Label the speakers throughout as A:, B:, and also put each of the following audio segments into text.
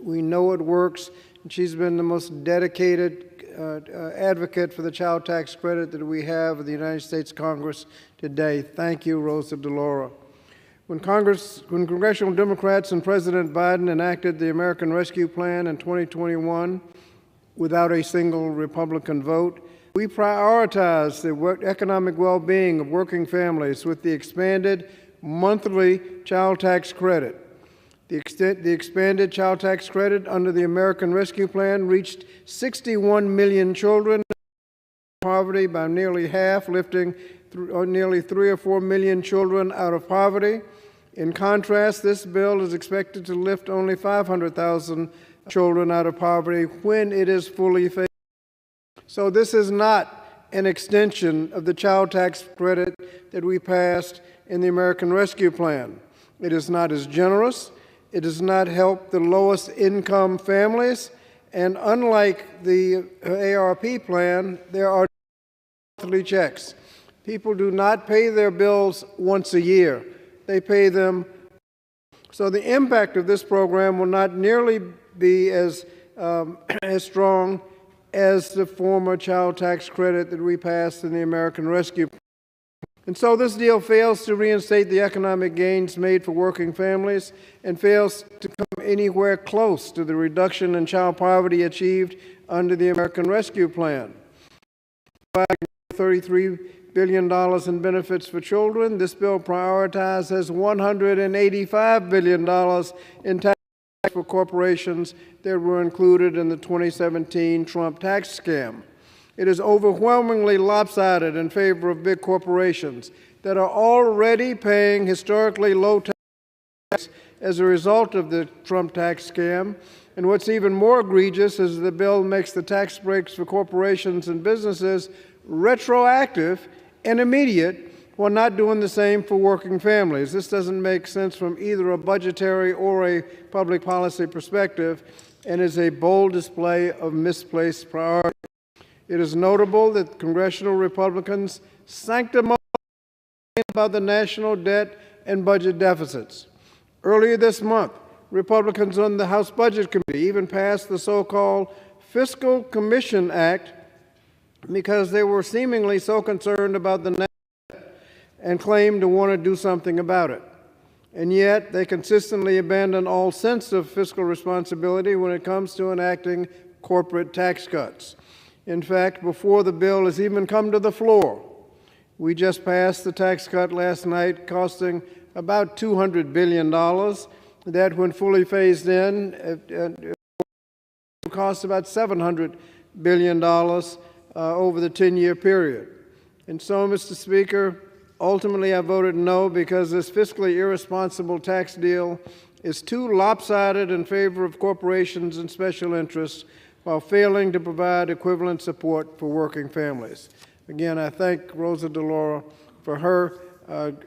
A: We know it works, and she's been the most dedicated advocate for the child tax credit that we have in the United States Congress today. Thank you, Rosa DeLauro. When congressional Democrats and President Biden enacted the American Rescue Plan in 2021 without a single Republican vote, we prioritized the economic well-being of working families with the expanded monthly child tax credit. The expanded child tax credit under the American Rescue Plan reached 61 million children out of poverty by nearly half, lifting nearly 3 or 4 million children out of poverty. In contrast, this bill is expected to lift only 500,000 children out of poverty when it is fully phased. So this is not an extension of the child tax credit that we passed in the American Rescue Plan. It is not as generous. It does not help the lowest income families. And unlike the ARP plan, there are monthly checks. People do not pay their bills once a year. They pay them. So the impact of this program will not nearly be as strong as the former child tax credit that we passed in the American Rescue Plan. And so this deal fails to reinstate the economic gains made for working families and fails to come anywhere close to the reduction in child poverty achieved under the American Rescue Plan. $33 billion in benefits for children, this bill prioritizes $185 billion in tax for corporations that were included in the 2017 Trump tax scam. It is overwhelmingly lopsided in favor of big corporations that are already paying historically low tax as a result of the Trump tax scam. And what's even more egregious is the bill makes the tax breaks for corporations and businesses retroactive and immediate, while not doing the same for working families. This doesn't make sense from either a budgetary or a public policy perspective, and is a bold display of misplaced priority. It is notable that congressional Republicans sanctimonious about the national debt and budget deficits. Earlier this month, Republicans on the House Budget Committee even passed the so-called Fiscal Commission Act because they were seemingly so concerned about the net and claimed to want to do something about it. And yet, they consistently abandon all sense of fiscal responsibility when it comes to enacting corporate tax cuts. In fact, before the bill has even come to the floor, we just passed the tax cut last night costing about $200 billion. That, when fully phased in, it costs about $700 billion over the 10-year period. And so, Mr. Speaker, ultimately I voted no because this fiscally irresponsible tax deal is too lopsided in favor of corporations and special interests while failing to provide equivalent support for working families. Again, I thank Rosa DeLauro for her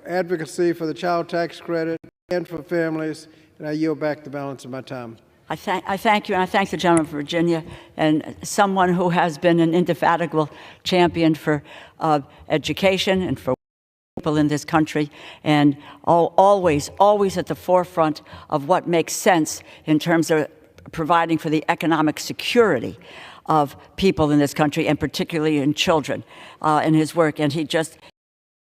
A: advocacy for the child tax credit and for families, and I yield back the balance of my time.
B: I thank you, and I thank the gentleman from Virginia, and someone who has been an indefatigable champion for education and for people in this country, and always at the forefront of what makes sense in terms of providing for the economic security of people in this country, and particularly in children, in his work. And he just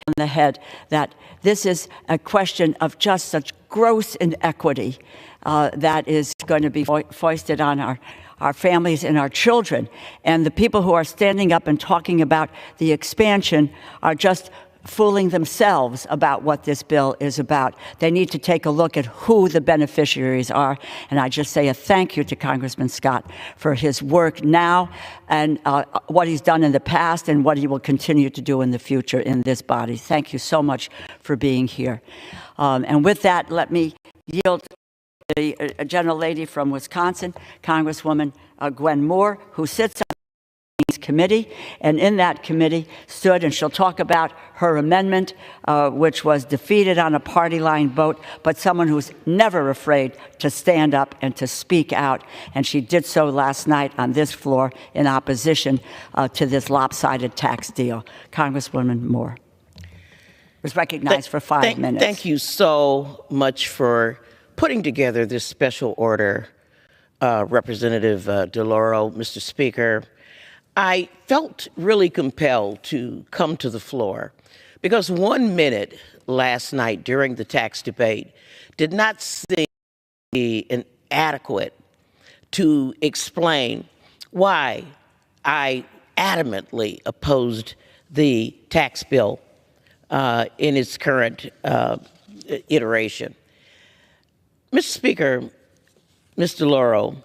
B: on the head that this is a question of just such gross inequity that is going to be foisted on our families and our children. And the people who are standing up and talking about the expansion are just fooling themselves about what this bill is about. They need to take a look at who the beneficiaries are. And I just say a thank you to Congressman Scott for his work now and what he's done in the past and what he will continue to do in the future in this body. Thank you so much for being here. And with that, let me yield to the gentlelady from Wisconsin, Congresswoman Gwen Moore, who sits on committee, and in that committee stood, and she'll talk about her amendment, which was defeated on a party line vote, but someone who's never afraid to stand up and to speak out, and she did so last night on this floor in opposition to this lopsided tax deal. Congresswoman Moore was recognized for 5 minutes.
C: Thank you so much for putting together this special order Representative DeLauro, Mr. Speaker. I felt really compelled to come to the floor because 1 minute last night during the tax debate did not seem inadequate to explain why I adamantly opposed the tax bill in its current iteration. Mr. Speaker, Mr. DeLauro,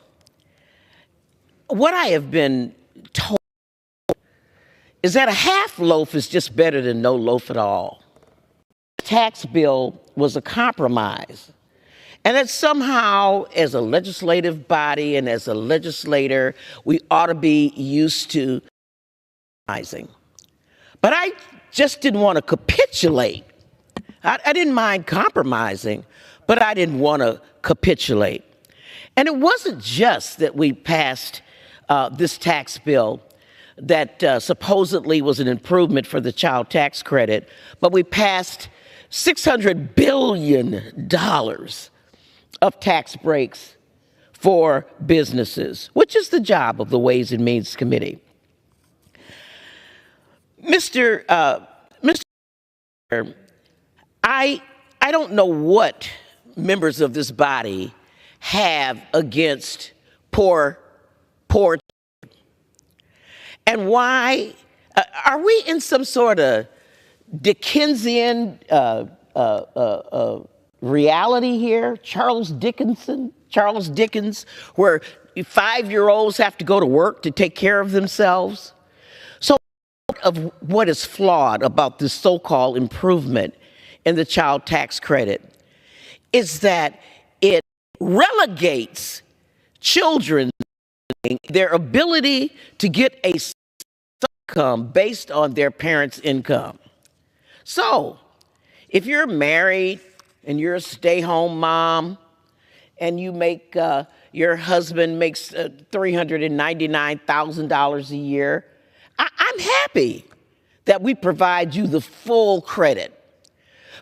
C: what I have been told is that a half loaf is just better than no loaf at all. The tax bill was a compromise. And that somehow, as a legislative body and as a legislator, we ought to be used to compromising. But I just didn't want to capitulate. I didn't mind compromising, but I didn't want to capitulate. And it wasn't just that we passed this tax bill that supposedly was an improvement for the child tax credit, but we passed $600 billion of tax breaks for businesses, which is the job of the Ways and Means Committee. Mr. I don't know what members of this body have against poor and why are we in some sort of Dickensian reality here? Charles Dickens, where 5-year-olds have to go to work to take care of themselves. So of what is flawed about this so-called improvement in the child tax credit is that it relegates children, their ability to get a income based on their parents' income. So, if you're married and you're a stay-home mom and you make, your husband makes $399,000 a year, I'm happy that we provide you the full credit.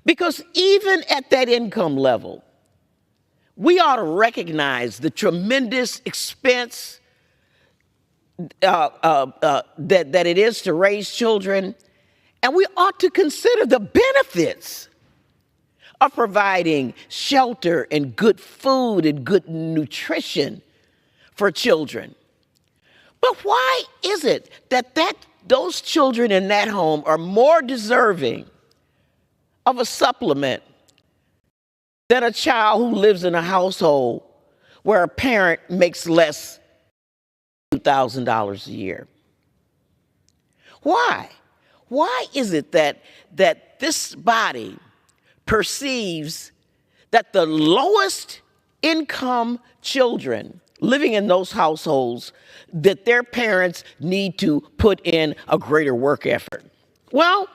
C: Because even at that income level, we ought to recognize the tremendous expense that it is to raise children, and we ought to consider the benefits of providing shelter and good food and good nutrition for children. But why is it that those children in that home are more deserving of a supplement than a child who lives in a household where a parent makes less than $2,000 a year? Why? Why is it that this body perceives that the lowest income children living in those households, that their parents need to put in a greater work effort? Well,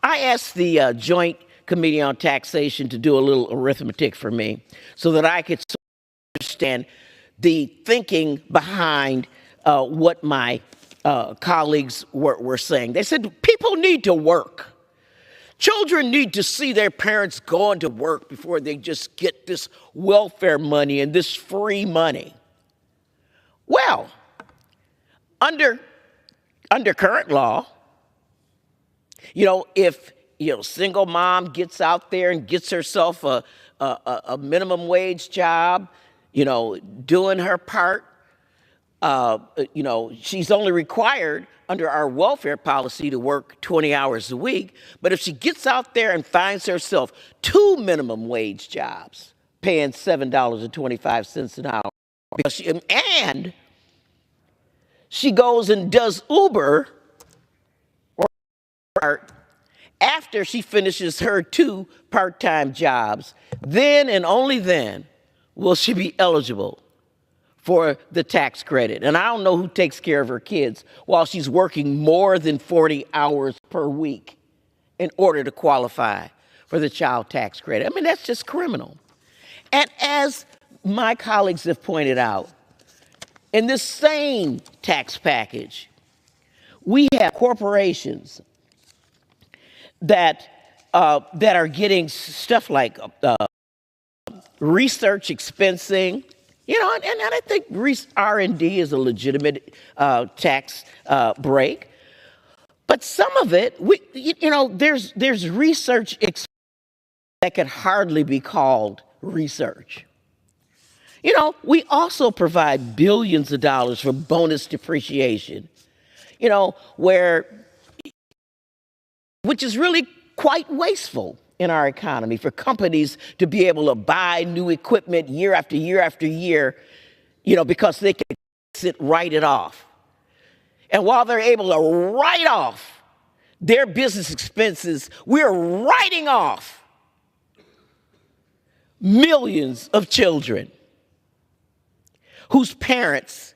C: I asked the Joint Committee on Taxation to do a little arithmetic for me so that I could understand the thinking behind what my colleagues were saying. They said people need to work. Children need to see their parents going to work before they just get this welfare money and this free money. Well, under current law, if single mom gets out there and gets herself a minimum wage job, doing her part, she's only required under our welfare policy to work 20 hours a week. But if she gets out there and finds herself 2 minimum wage jobs, paying $7.25 an hour, and she goes and does Uber or after she finishes her 2 part-time jobs, then and only then will she be eligible for the tax credit. And I don't know who takes care of her kids while she's working more than 40 hours per week in order to qualify for the child tax credit. I mean, that's just criminal. And as my colleagues have pointed out, in this same tax package, we have corporations that are getting stuff like research expensing, You know, and I think R&D is a legitimate tax break. But some of it, there's research that could hardly be called research. You know, we also provide billions of dollars for bonus depreciation, which is really quite wasteful in our economy for companies to be able to buy new equipment year after year after year, because they can write it off. And while they're able to write off their business expenses, we're writing off millions of children whose parents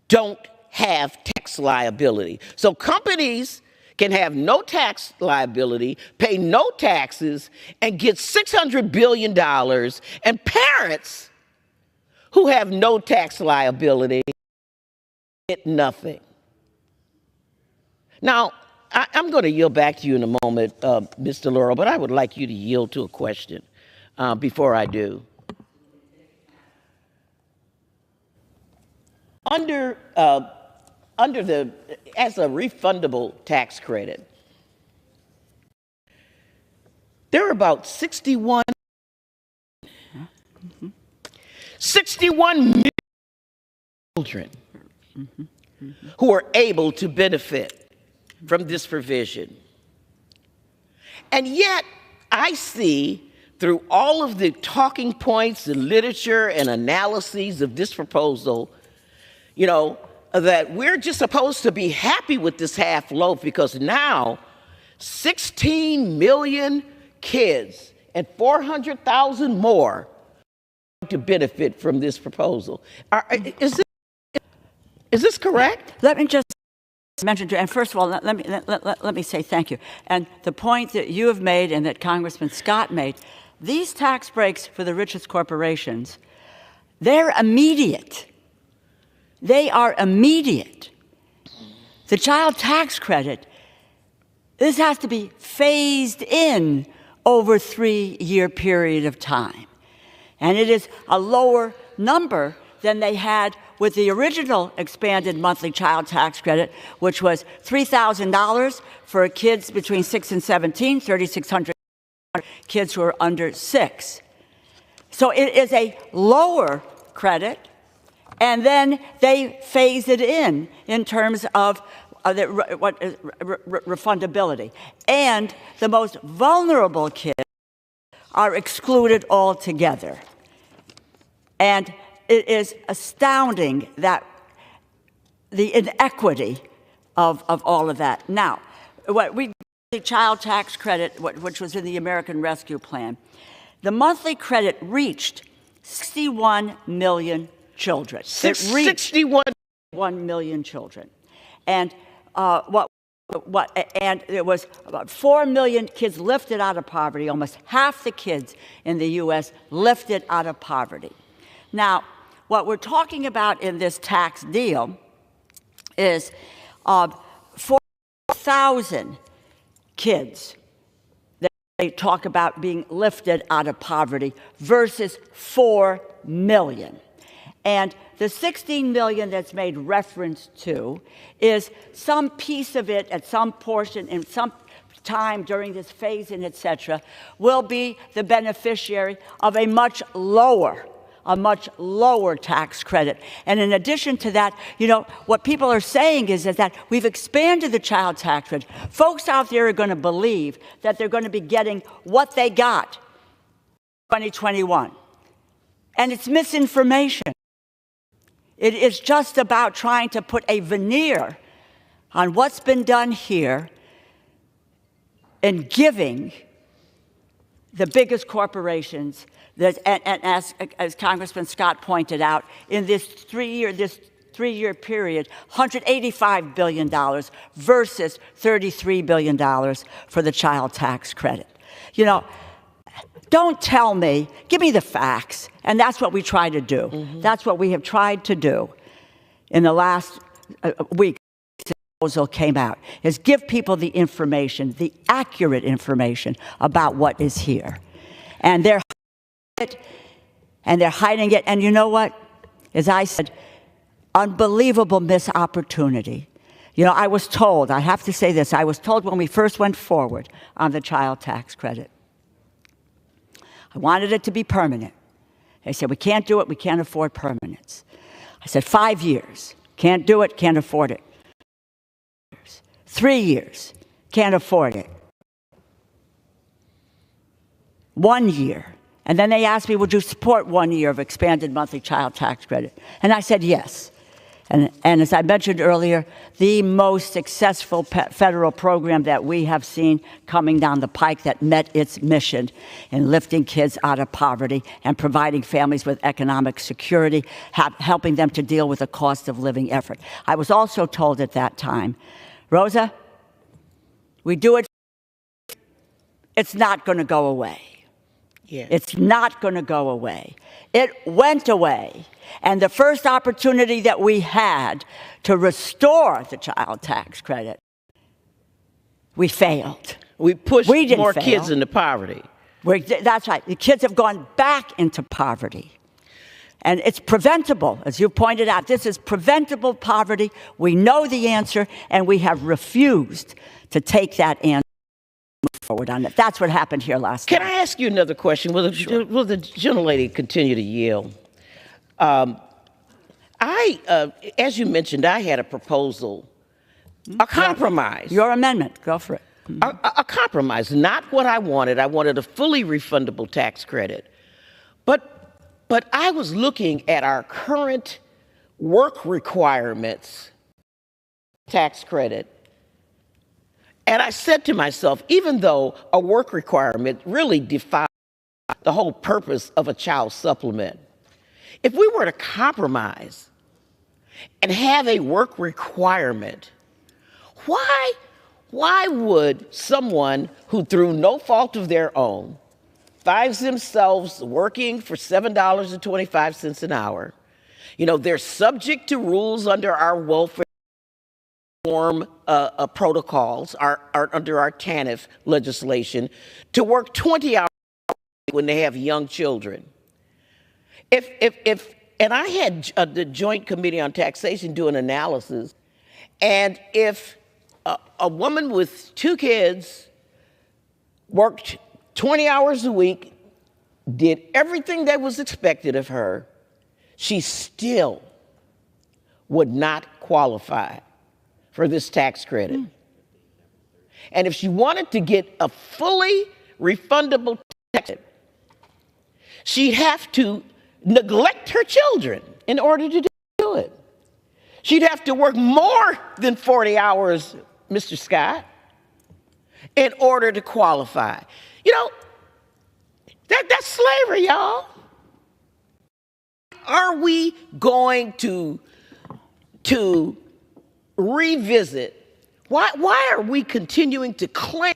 C: don't have tax liability. So companies can have no tax liability, pay no taxes, and get $600 billion, and parents who have no tax liability get nothing. Now, I'm going to yield back to you in a moment, Mr. Laurel, but I would like you to yield to a question before I do. As a refundable tax credit, there are about 61 million children who are able to benefit from this provision. And yet, I see through all of the talking points and literature and analyses of this proposal, that we're just supposed to be happy with this half loaf because now 16 million kids and 400,000 more to benefit from this proposal. Is this correct?
B: Let me just mention to you, and first of all, let me say thank you. And the point that you have made and that Congressman Scott made, these tax breaks for the richest corporations, they're immediate. They are immediate. The child tax credit, this has to be phased in over a 3-year period of time. And it is a lower number than they had with the original expanded monthly child tax credit, which was $3,000 for kids between 6 and 17, $3,600 kids who are under 6. So it is a lower credit. And then they phase it in terms of refundability. And the most vulnerable kids are excluded altogether. And it is astounding that the inequity of all of that. Now, the child tax credit, which was in the American Rescue Plan, the monthly credit reached 61 million children. It reached 61 million children. And and there was about 4 million kids lifted out of poverty, almost half the kids in the U.S. lifted out of poverty. Now, what we're talking about in this tax deal is 4,000 kids that they talk about being lifted out of poverty versus 4 million. And the 16 million that's made reference to is some piece of it at some portion in some time during this phase-in, et cetera, will be the beneficiary of a much lower tax credit. And in addition to that, what people are saying is that we've expanded the child tax credit. Folks out there are going to believe that they're going to be getting what they got in 2021. And it's misinformation. It is just about trying to put a veneer on what's been done here and giving the biggest corporations, and as Congressman Scott pointed out, in this three-year period, $185 billion versus $33 billion for the child tax credit. Don't tell me, give me the facts. And that's what we try to do. Mm-hmm. That's what we have tried to do in the last week since the proposal came out, is give people the information, the accurate information about what is here. And And they're hiding it. And you know what? As I said, unbelievable missed opportunity. You know, I was told, I have to say this, I was told when we first went forward on the child tax credit, I wanted it to be permanent. They said, we can't do it, we can't afford permanence. I said, 5 years, can't do it, can't afford it. 3 years, can't afford it. 1 year. And then they asked me, would you support 1 year of expanded monthly child tax credit? And I said yes. And as I mentioned earlier, the most successful federal program that we have seen coming down the pike that met its mission in lifting kids out of poverty and providing families with economic security, helping them to deal with the cost of living effort. I was also told at that time, Rosa, we do it, it's not going to go away.
C: Yeah.
B: It's not going to go away. It went away. And the first opportunity that we had to restore the child tax credit, we failed.
C: We pushed more
B: fail.
C: kids into poverty.
B: That's right. The kids have gone back into poverty. And it's preventable. As you pointed out, this is preventable poverty. We know the answer, and we have refused to take that answer forward on it. That's what happened here last night.
C: Can I ask you another question? Will the gentlelady continue to yield? As you mentioned, I had a proposal, a compromise.
B: Your amendment, go for it.
C: A compromise, not what I wanted. I wanted a fully refundable tax credit. But I was looking at our current work requirements tax credit. And I said to myself, even though a work requirement really defies the whole purpose of a child supplement, if we were to compromise and have a work requirement, why would someone who, through no fault of their own, finds themselves working for $7.25 an hour, you know, they're subject to rules under our welfare protocols, under our TANF legislation, to work 20 hours when they have young children. And I had the Joint Committee on Taxation do an analysis, and if a woman with 2 kids worked 20 hours a week, did everything that was expected of her, she still would not qualify for this tax credit. And if she wanted to get a fully refundable tax credit, she'd have to neglect her children in order to do it. She'd have to work more than 40 hours, Mr. Scott, in order to qualify. You know, that's slavery, y'all. Are we going to revisit? Why are we continuing to cling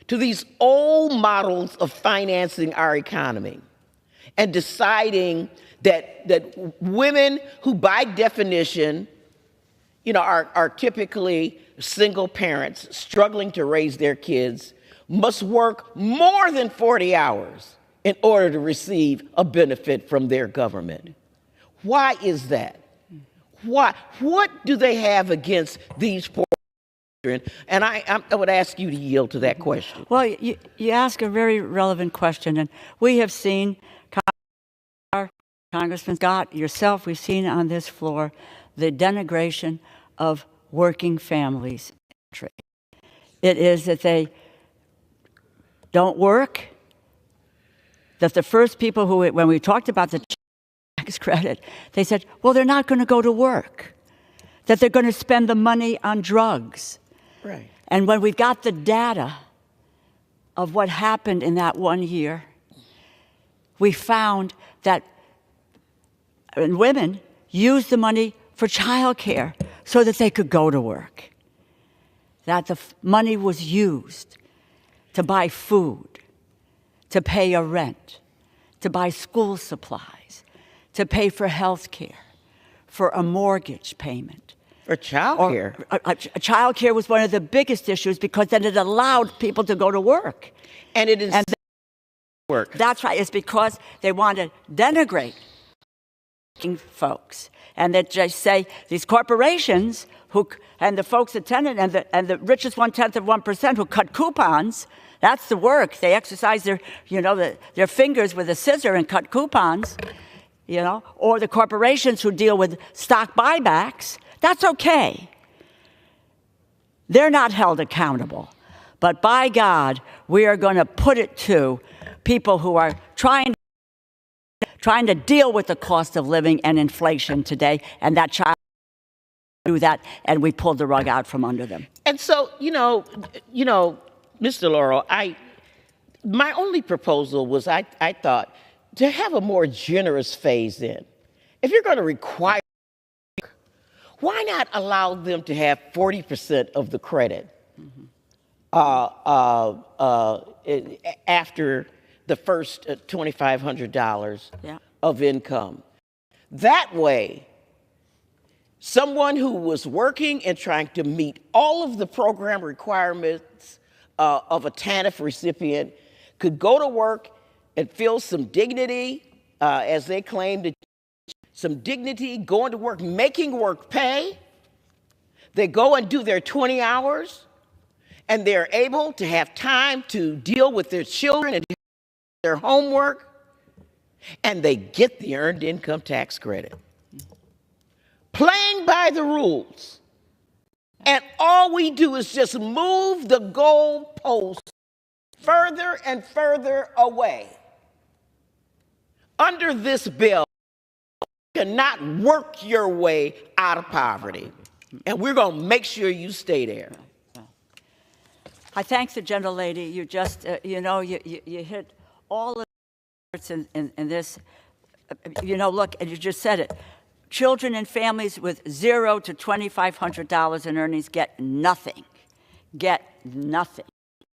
C: to these old models of financing our economy and deciding that women who, by definition, you know, are typically single parents struggling to raise their kids, must work more than 40 hours in order to receive a benefit from their government? Why is that? Why? What do they have against these poor children? And I would ask you to yield to that question.
B: Well, you ask a very relevant question, and we have seen, Congressman Scott, yourself, we've seen on this floor the denigration of working families. It is that they don't work, that the first people who, when we talked about the tax credit, they said, well, they're not going to go to work, that they're going to spend the money on drugs.
C: Right.
B: And when we got the data of what happened in that 1 year, we found that women used the money for childcare so that they could go to work, that the money was used to buy food, to pay a rent, to buy school supplies, to pay for health care, for a mortgage payment.
C: For child care.
B: Child care was one of the biggest issues because then it allowed people to go to work.
C: And it is work.
B: That's right. It's because they want to denigrate folks. And that just say these corporations and the folks at tenant and the richest 1/10 of 1% who cut coupons, that's the work. They exercise their fingers with a scissor and cut coupons, or the corporations who deal with stock buybacks. That's okay. They're not held accountable. But by God, we are going to put it to people who are trying to deal with the cost of living and inflation today, and that child do that, and we pulled the rug out from under them.
C: And so, Mr. Laurel, my only proposal was I thought to have a more generous phase in. If you're going to require, why not allow them to have 40% of the credit after the first $2,500 of income? That way, someone who was working and trying to meet all of the program requirements of a TANF recipient could go to work and feel some dignity, as they claimed, some dignity, going to work, making work pay. They go and do their 20 hours, and they're able to have time to deal with their children and their homework, and they get the earned income tax credit. Playing by the rules. And all we do is just move the goalpost further and further away. Under this bill, you cannot work your way out of poverty. And we're going to make sure you stay there.
B: I thank the gentlelady. You just, you hit all of the parts in this. Look, and you just said it. Children and families with $0 to $2,500 in earnings get nothing.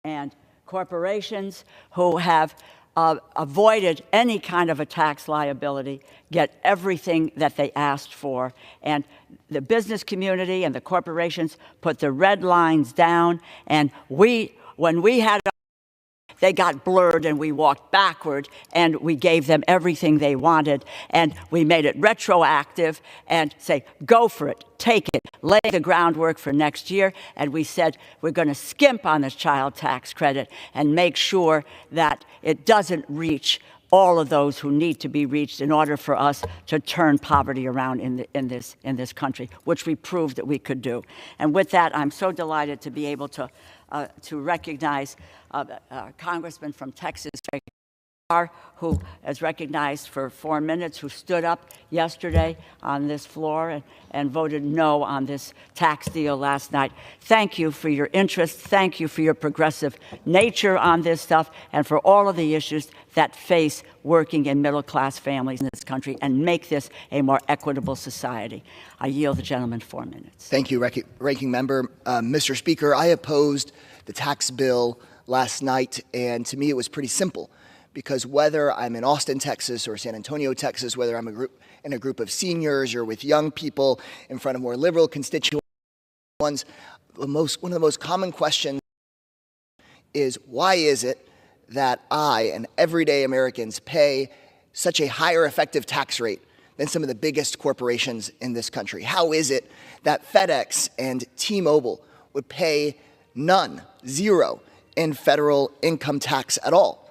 B: And corporations who have avoided any kind of a tax liability get everything that they asked for. And the business community and the corporations put the red lines down. And when we had they got blurred and we walked backward and we gave them everything they wanted and we made it retroactive and say, go for it, take it, lay the groundwork for next year. And we said, we're going to skimp on this child tax credit and make sure that it doesn't reach all of those who need to be reached in order for us to turn poverty around in this country, which we proved that we could do. And with that, I'm so delighted to be able to recognize a congressman from Texas, who is recognized for 4 minutes, who stood up yesterday on this floor and voted no on this tax deal last night. Thank you for your interest. Thank you for your progressive nature on this stuff and for all of the issues that face working and middle-class families in this country and make this a more equitable society. I yield the gentleman 4 minutes.
D: Thank you, Ranking Member. Mr. Speaker, I opposed the tax bill last night, and to me it was pretty simple. Because whether I'm in Austin, Texas, or San Antonio, Texas, whether I'm in a group of seniors or with young people in front of more liberal constituents, one of the most common questions is, why is it that I and everyday Americans pay such a higher effective tax rate than some of the biggest corporations in this country? How is it that FedEx and T-Mobile would pay none, zero, in federal income tax at all?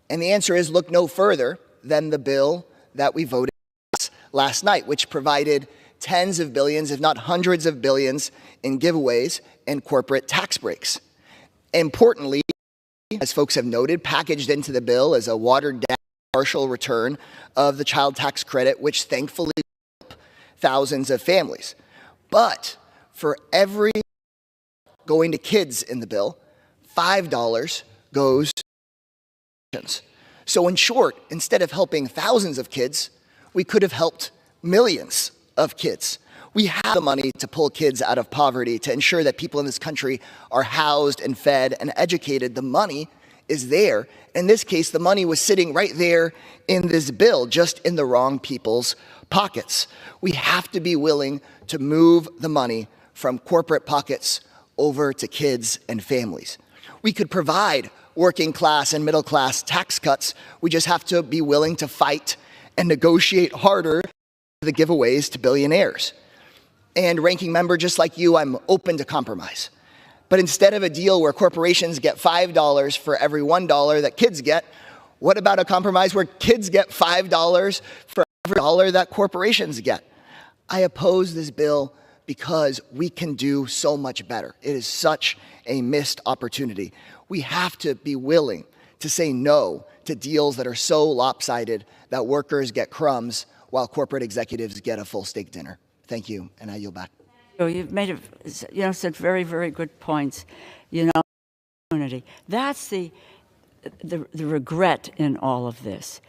D: And the answer is, look no further than the bill that we voted last night, which provided tens of billions, if not hundreds of billions, in giveaways and corporate tax breaks. Importantly, as folks have noted, packaged into the bill is a watered-down partial return of the child tax credit, which thankfully helped thousands of families. But for every going to kids in the bill, $5 goes to So in short, instead of helping thousands of kids, we could have helped millions of kids. We have the money to pull kids out of poverty, to ensure that people in this country are housed and fed and educated. The money is there. In this case, the money was sitting right there in this bill, just in the wrong people's pockets. We have to be willing to move the money from corporate pockets over to kids and families. We could provide working class and middle class tax cuts. We just have to be willing to fight and negotiate harder the giveaways to billionaires. And ranking member, just like you, I'm open to compromise. But instead of a deal where corporations get $5 for every $1 that kids get, what about a compromise where kids get $5 for every dollar that corporations get? I oppose this bill because we can do so much better. It is such a missed opportunity. We have to be willing to say no to deals that are so lopsided that workers get crumbs while corporate executives get a full steak dinner. Thank you, and I yield back.
B: You've made, said very, very good points. Opportunity. That's the regret in all of this.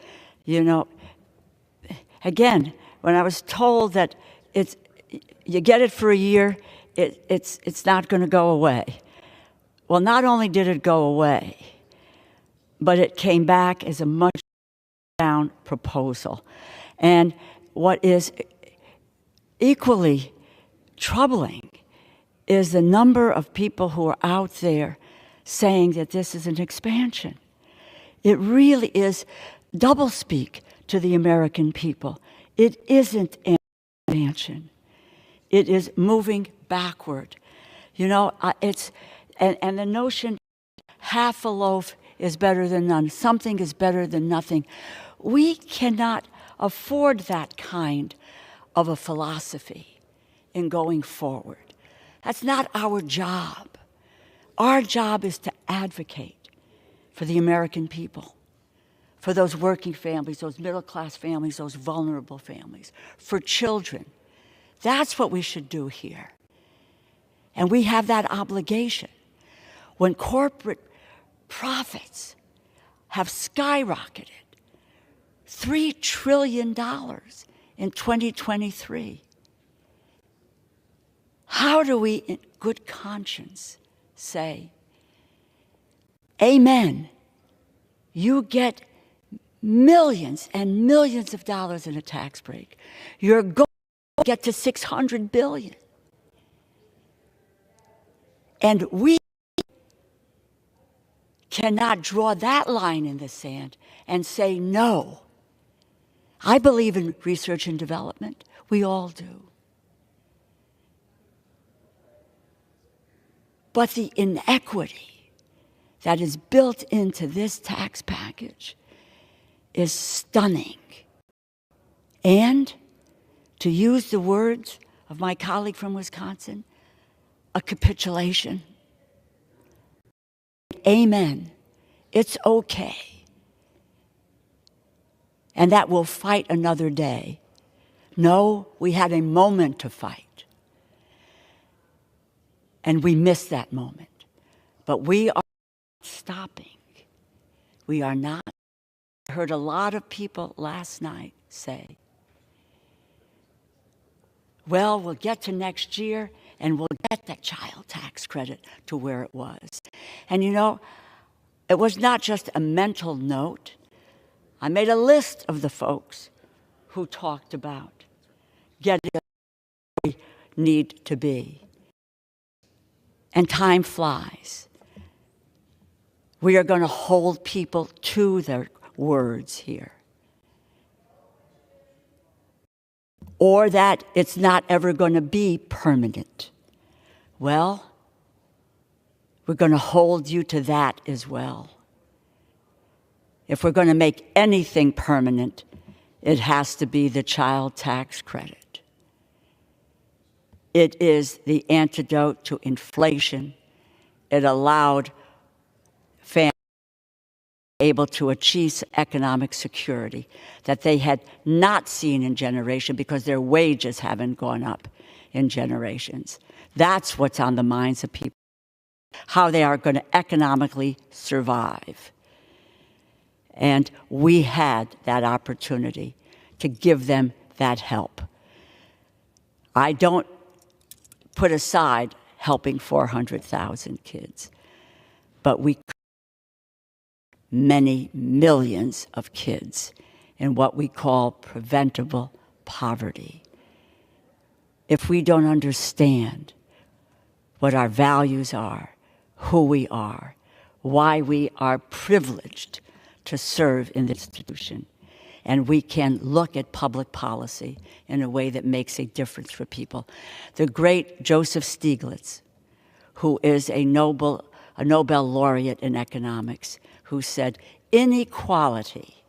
B: Again, when I was told that you get it for a year, it's not going to go away. Well, not only did it go away, but it came back as a much down proposal. And what is equally troubling is the number of people who are out there saying that this is an expansion. It really is doublespeak to the American people. It isn't an expansion. It is moving backward. It's and the notion half a loaf is better than none. Something is better than nothing. We cannot afford that kind of a philosophy in going forward. That's not our job. Our job is to advocate for the American people, for those working families, those middle-class families, those vulnerable families, for children. That's what we should do here. And we have that obligation. When corporate profits have skyrocketed, $3 trillion in 2023, how do we, in good conscience, say, amen, you get millions and millions of dollars in a tax break. You're going to get to $600 billion. And we cannot draw that line in the sand and say no. I believe in research and development. We all do. But the inequity that is built into this tax package is stunning. And, to use the words of my colleague from Wisconsin, a capitulation. Amen. It's okay. And that we'll fight another day. No, we had a moment to fight. And we missed that moment. But we are not stopping. We are not. I heard a lot of people last night say, well, we'll get to next year and we'll get that child tax credit to where it was. And it was not just a mental note. I made a list of the folks who talked about getting where we need to be. And time flies. We are going to hold people to their words here. Or that it's not ever going to be permanent. Well, we're going to hold you to that as well. If we're going to make anything permanent, it has to be the child tax credit. It is the antidote to inflation. It allowed families able to achieve economic security that they had not seen in generations because their wages haven't gone up in generations. That's what's on the minds of people, how they are going to economically survive. And we had that opportunity to give them that help. I don't put aside helping 400,000 kids, but we many millions of kids in what we call preventable poverty. If we don't understand what our values are, who we are, why we are privileged to serve in this institution. And we can look at public policy in a way that makes a difference for people. The great Joseph Stiglitz, who is a Nobel laureate in economics, who said, inequality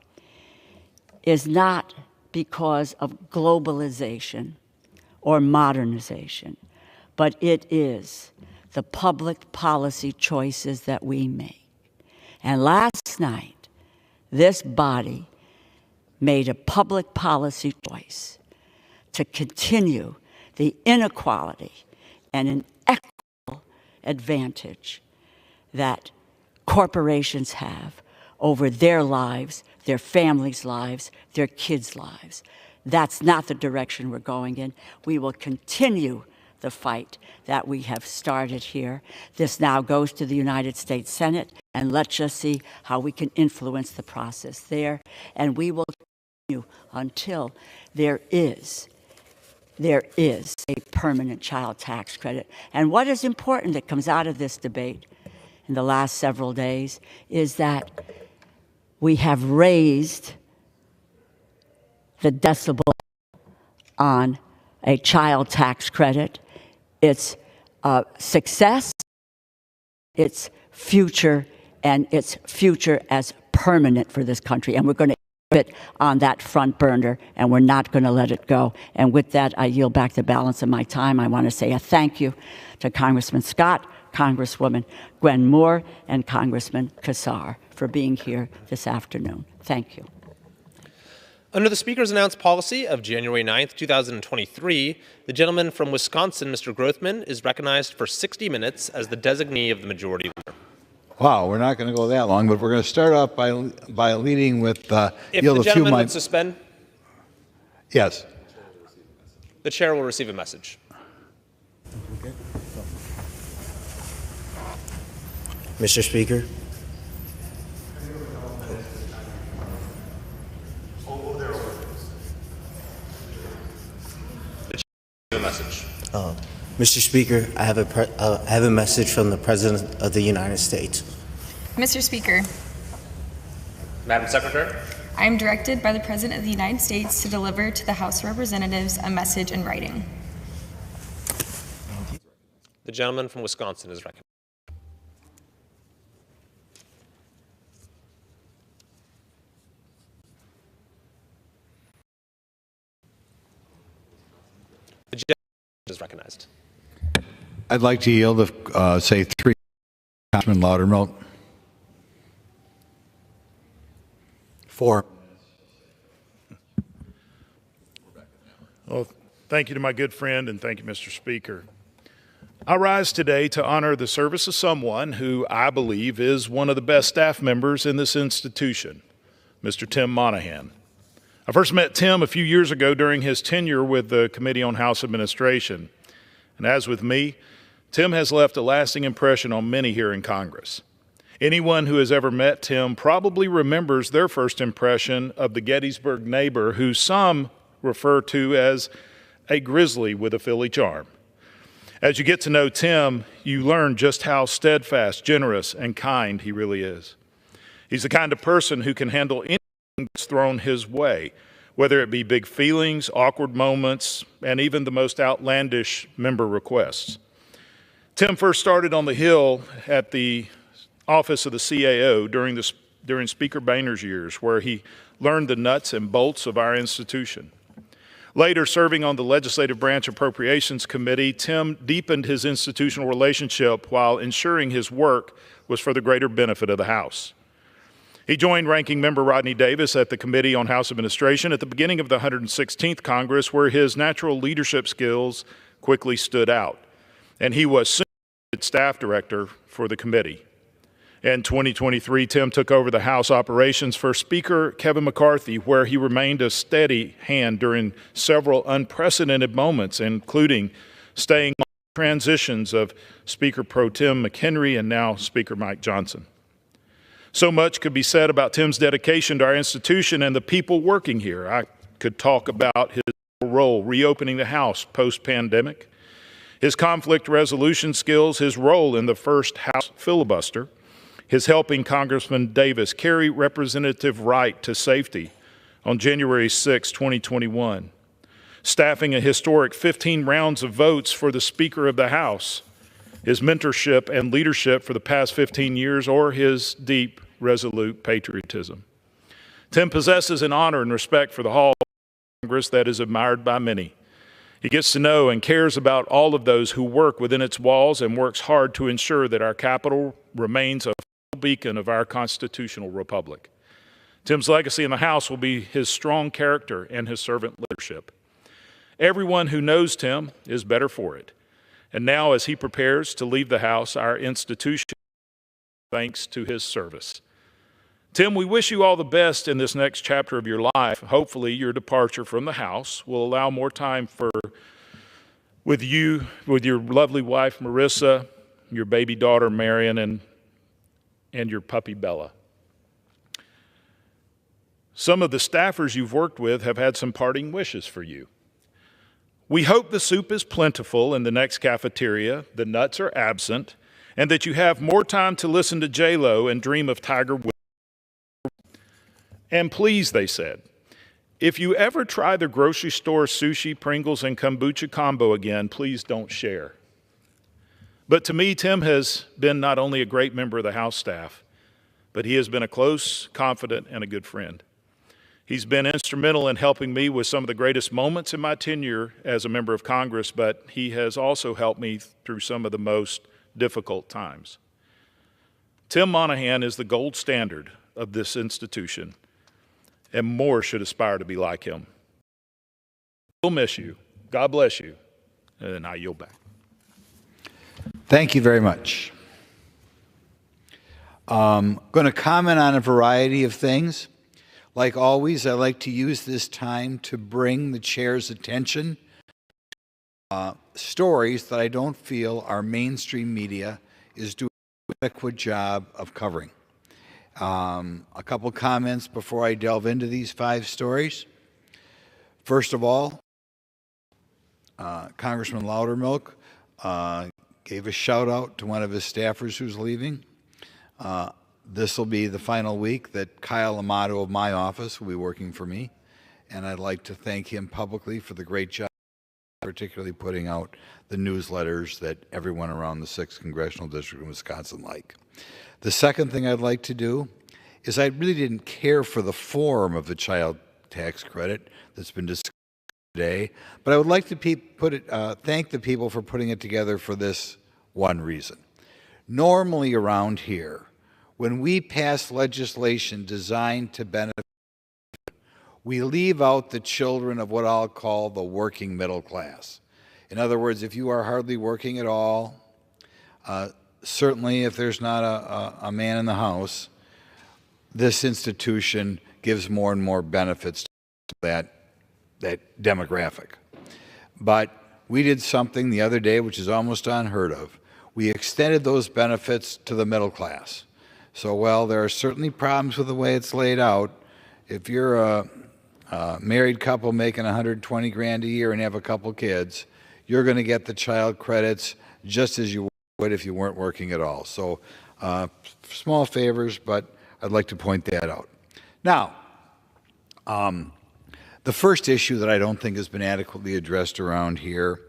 B: is not because of globalization or modernization, but it is the public policy choices that we make. And last night, this body made a public policy choice to continue the inequality and inequitable advantage that corporations have over their lives, their families' lives, their kids' lives. That's not the direction we're going in. We will continue the fight that we have started here. This now goes to the United States Senate, and let's just see how we can influence the process there. And we will continue until there is a permanent child tax credit. And what is important that comes out of this debate in the last several days is that we have raised the decibel on a child tax credit. It's success, its future, and its future as permanent for this country. And we're going to keep it on that front burner, and we're not going to let it go. And with that, I yield back the balance of my time. I want to say a thank you to Congressman Scott, Congresswoman Gwen Moore, and Congressman Kassar for being here this afternoon. Thank you.
E: Under the Speaker's announced policy of January 9th, 2023, the gentleman from Wisconsin, Mr. Grothman, is recognized for 60 minutes as the designee of the Majority Leader.
F: Wow, we're not going to go that long, but we're going to start off by leading with
E: if the gentleman would suspend,
F: yes,
E: the chair will receive a message.
F: Okay.
G: Mr. Speaker. Mr. Speaker, I have a message from the President of the United States.
H: Mr. Speaker.
E: Madam Secretary.
H: I am directed by the President of the United States to deliver to the House of Representatives a message in writing.
E: The gentleman from Wisconsin is recognized. The gentleman is recognized.
F: I'd like to yield to, say, 3, Councilman Loudermilk. 4.
I: Well, thank you to my good friend, and thank you, Mr. Speaker. I rise today to honor the service of someone who I believe is one of the best staff members in this institution, Mr. Tim Monahan. I first met Tim a few years ago during his tenure with the Committee on House Administration. And as with me, Tim has left a lasting impression on many here in Congress. Anyone who has ever met Tim probably remembers their first impression of the Gettysburg neighbor who some refer to as a grizzly with a Philly charm. As you get to know Tim, you learn just how steadfast, generous, and kind he really is. He's the kind of person who can handle anything that's thrown his way, whether it be big feelings, awkward moments, and even the most outlandish member requests. Tim first started on the Hill at the office of the CAO during Speaker Boehner's years, where he learned the nuts and bolts of our institution. Later, serving on the Legislative Branch Appropriations Committee, Tim deepened his institutional relationship while ensuring his work was for the greater benefit of the House. He joined Ranking Member Rodney Davis at the Committee on House Administration at the beginning of the 116th Congress, where his natural leadership skills quickly stood out, and he was soon staff director for the committee. In 2023, Tim took over the House operations for Speaker Kevin McCarthy, where he remained a steady hand during several unprecedented moments, including staying on transitions of Speaker Pro Tem McHenry and now Speaker Mike Johnson. So much could be said about Tim's dedication to our institution and the people working here. I could talk about his role reopening the House post-pandemic, his conflict resolution skills, his role in the first House filibuster, his helping Congressman Davis carry Representative Wright to safety on January 6, 2021, staffing a historic 15 rounds of votes for the Speaker of the House, his mentorship and leadership for the past 15 years, or his deep, resolute patriotism. Tim possesses an honor and respect for the hall of Congress that is admired by many. He gets to know and cares about all of those who work within its walls and works hard to ensure that our Capitol remains a beacon of our constitutional republic. Tim's legacy in the House will be his strong character and his servant leadership. Everyone who knows Tim is better for it. And now, as he prepares to leave the House, our institution, thanks to his service. Tim, we wish you all the best in this next chapter of your life. Hopefully, your departure from the House will allow more time with you, with your lovely wife, Marissa, your baby daughter, Marion, and your puppy, Bella. Some of the staffers you've worked with have had some parting wishes for you. We hope the soup is plentiful in the next cafeteria, the nuts are absent, and that you have more time to listen to J-Lo and dream of Tiger Woods. And please, they said, if you ever try the grocery store sushi, Pringles, and kombucha combo again, please don't share. But to me, Tim has been not only a great member of the House staff, but he has been a close, confidant, and a good friend. He's been instrumental in helping me with some of the greatest moments in my tenure as a member of Congress, but he has also helped me through some of the most difficult times. Tim Monahan is the gold standard of this institution, and more should aspire to be like him. We'll miss you. God bless you. And I yield back.
F: Thank you very much. I'm going to comment on a variety of things. Like always, I like to use this time to bring the chair's attention to stories that I don't feel our mainstream media is doing an adequate job of covering. A couple comments before I delve into these 5 stories. First of all, Congressman Loudermilk gave a shout out to one of his staffers who's leaving. This will be the final week that Kyle Amato of my office will be working for me, and I'd like to thank him publicly for the great job, particularly putting out the newsletters that everyone around the 6th Congressional District in Wisconsin like. The second thing I'd like to do is I really didn't care for the form of the child tax credit that's been discussed today, but I would like to thank the people for putting it together for this one reason. Normally around here, when we pass legislation designed to benefit, we leave out the children of what I'll call the working middle class. In other words, if you are hardly working at all, certainly if there's not a man in the house, this institution gives more and more benefits to that demographic. But we did something the other day which is almost unheard of. We extended those benefits to the middle class. So while there are certainly problems with the way it's laid out, if you're a married couple making $120 grand a year and have a couple kids, you're going to get the child credits just as you would if you weren't working at all. So small favors, but I'd like to point that out. Now, the first issue that I don't think has been adequately addressed around here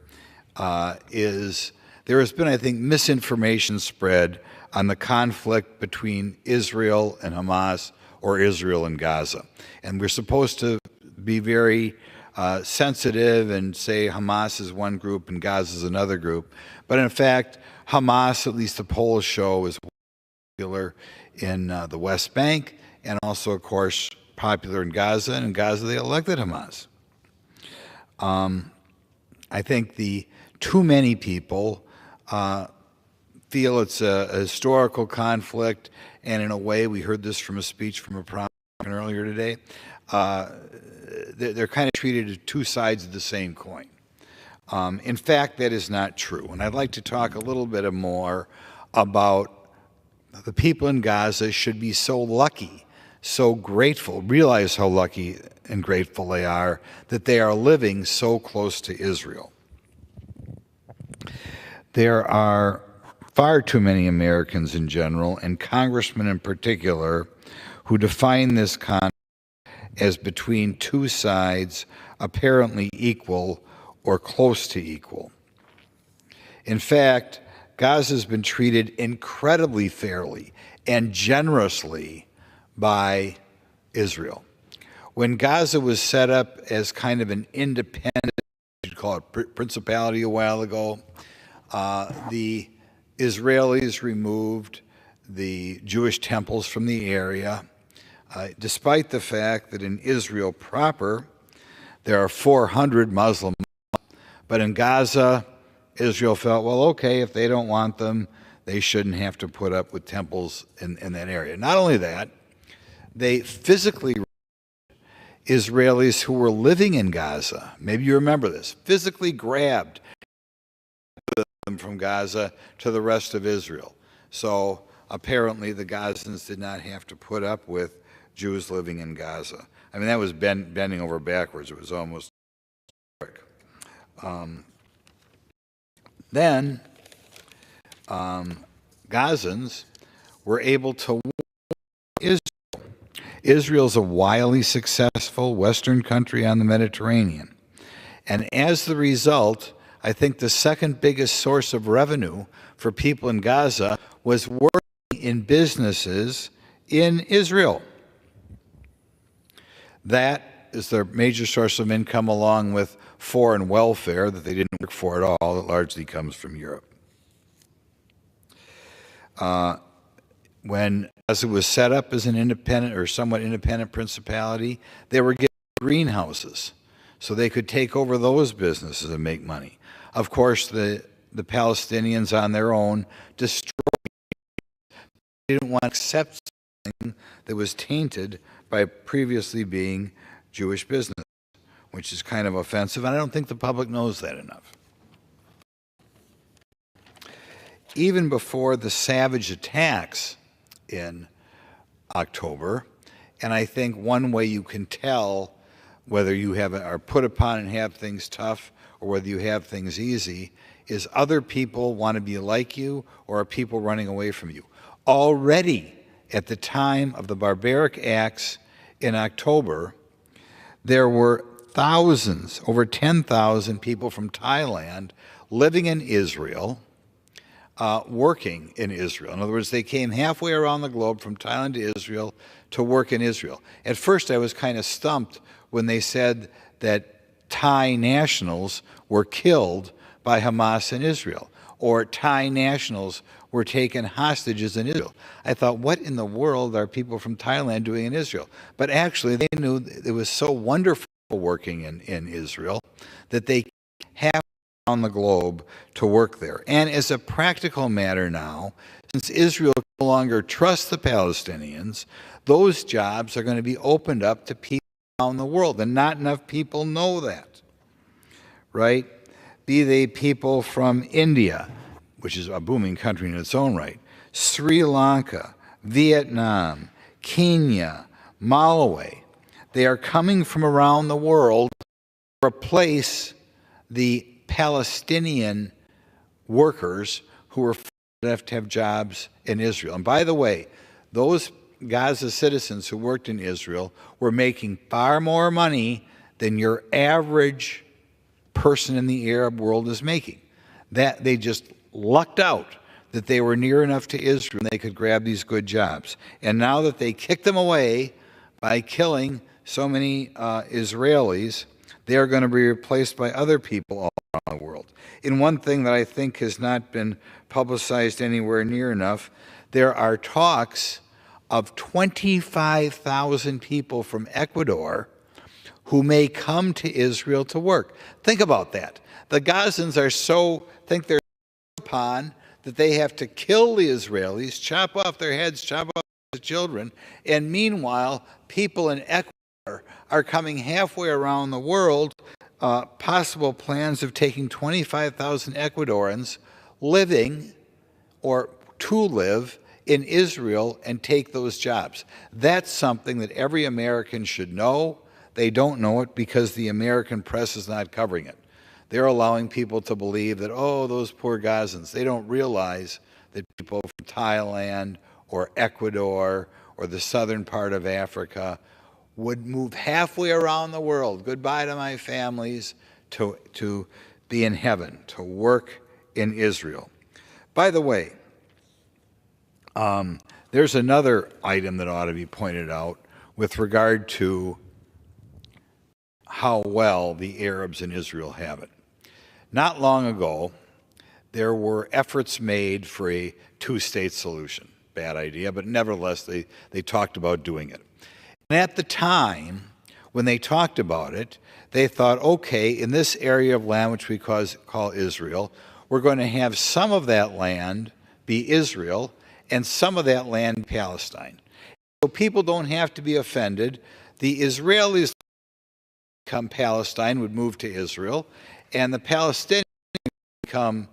F: is there has been, I think, misinformation spread on the conflict between Israel and Hamas, or Israel and Gaza. And we're supposed to be very sensitive and say Hamas is one group and Gaza is another group. But in fact, Hamas, at least the polls show, is popular in the West Bank and also, of course, popular in Gaza. And in Gaza, they elected Hamas. I think too many people feel it's a historical conflict, and in a way, we heard this from a speech from a prominent earlier today, they're kind of treated as two sides of the same coin. In fact, that is not true, and I'd like to talk a little bit more about the people in Gaza should be so lucky, so grateful, realize how lucky and grateful they are that they are living so close to Israel. There are far too many Americans in general, and congressmen in particular, who define this conflict as between two sides apparently equal or close to equal. In fact, Gaza has been treated incredibly fairly and generously by Israel. When Gaza was set up as kind of an independent, you'd call it principality a while ago, the Israelis removed the Jewish temples from the area, despite the fact that in Israel proper, there are 400 Muslims, but in Gaza, Israel felt, well, okay, if they don't want them, they shouldn't have to put up with temples in that area. Not only that, they physically Israelis who were living in Gaza, maybe you remember this, physically grabbed them from Gaza to the rest of Israel. So apparently the Gazans did not have to put up with Jews living in Gaza. I mean, that was bending over backwards. It was almost then Gazans were able to war Israel. Israel's a wildly successful Western country on the Mediterranean. And as the result, I think the second biggest source of revenue for people in Gaza was working in businesses in Israel. That is their major source of income, along with foreign welfare that they didn't work for at all, that largely comes from Europe. When Gaza was set up as an independent or somewhat independent principality, they were given greenhouses so they could take over those businesses and make money. Of course, the Palestinians on their own destroyed. They didn't want to accept something that was tainted by previously being Jewish business, which is kind of offensive, and I don't think the public knows that enough. Even before the savage attacks in October, and I think one way you can tell whether you are put upon and have things tough or whether you have things easy is other people want to be like you or are people running away from you. Already at the time of the barbaric acts in October, there were thousands, over 10,000 people from Thailand living in Israel, working in Israel. In other words, they came halfway around the globe from Thailand to Israel to work in Israel. At first, I was kind of stumped when they said that Thai nationals were killed by Hamas in Israel, or Thai nationals were taken hostages in Israel. I thought, what in the world are people from Thailand doing in Israel? But actually, they knew it was so wonderful working in Israel that they have on the globe to work there. And as a practical matter now, since Israel no longer trusts the Palestinians, those jobs are going to be opened up to people around the world, and not enough people know that, right? Be they people from India, which is a booming country in its own right, Sri Lanka, Vietnam, Kenya, Malawi. They are coming from around the world to replace the Palestinian workers who were left to have jobs in Israel. And by the way, those Gaza citizens who worked in Israel were making far more money than your average person in the Arab world is making. That they just lucked out that they were near enough to Israel and they could grab these good jobs. And now that they kicked them away by killing so many Israelis, they are going to be replaced by other people all around the world. In one thing that I think has not been publicized anywhere near enough, there are talks of 25,000 people from Ecuador who may come to Israel to work. Think about that. The Gazans think they're upon that they have to kill the Israelis, chop off their heads, chop off the children, and meanwhile, people in Ecuador are coming halfway around the world, possible plans of taking 25,000 Ecuadorians living or to live in Israel and take those jobs. That's something that every American should know. They don't know it because the American press is not covering it. They're allowing people to believe that, oh, those poor Gazans. They don't realize that people from Thailand or Ecuador or the southern part of Africa would move halfway around the world, goodbye to my families, to be in heaven, to work in Israel. By the way, there's another item that ought to be pointed out with regard to how well the Arabs in Israel have it. Not long ago, there were efforts made for a two-state solution. Bad idea, but nevertheless, they talked about doing it. And at the time, when they talked about it, they thought, okay, in this area of land which we call Israel, we're going to have some of that land be Israel and some of that land Palestine. So people don't have to be offended. The Israelis become Palestine, would move to Israel, and the Palestinians become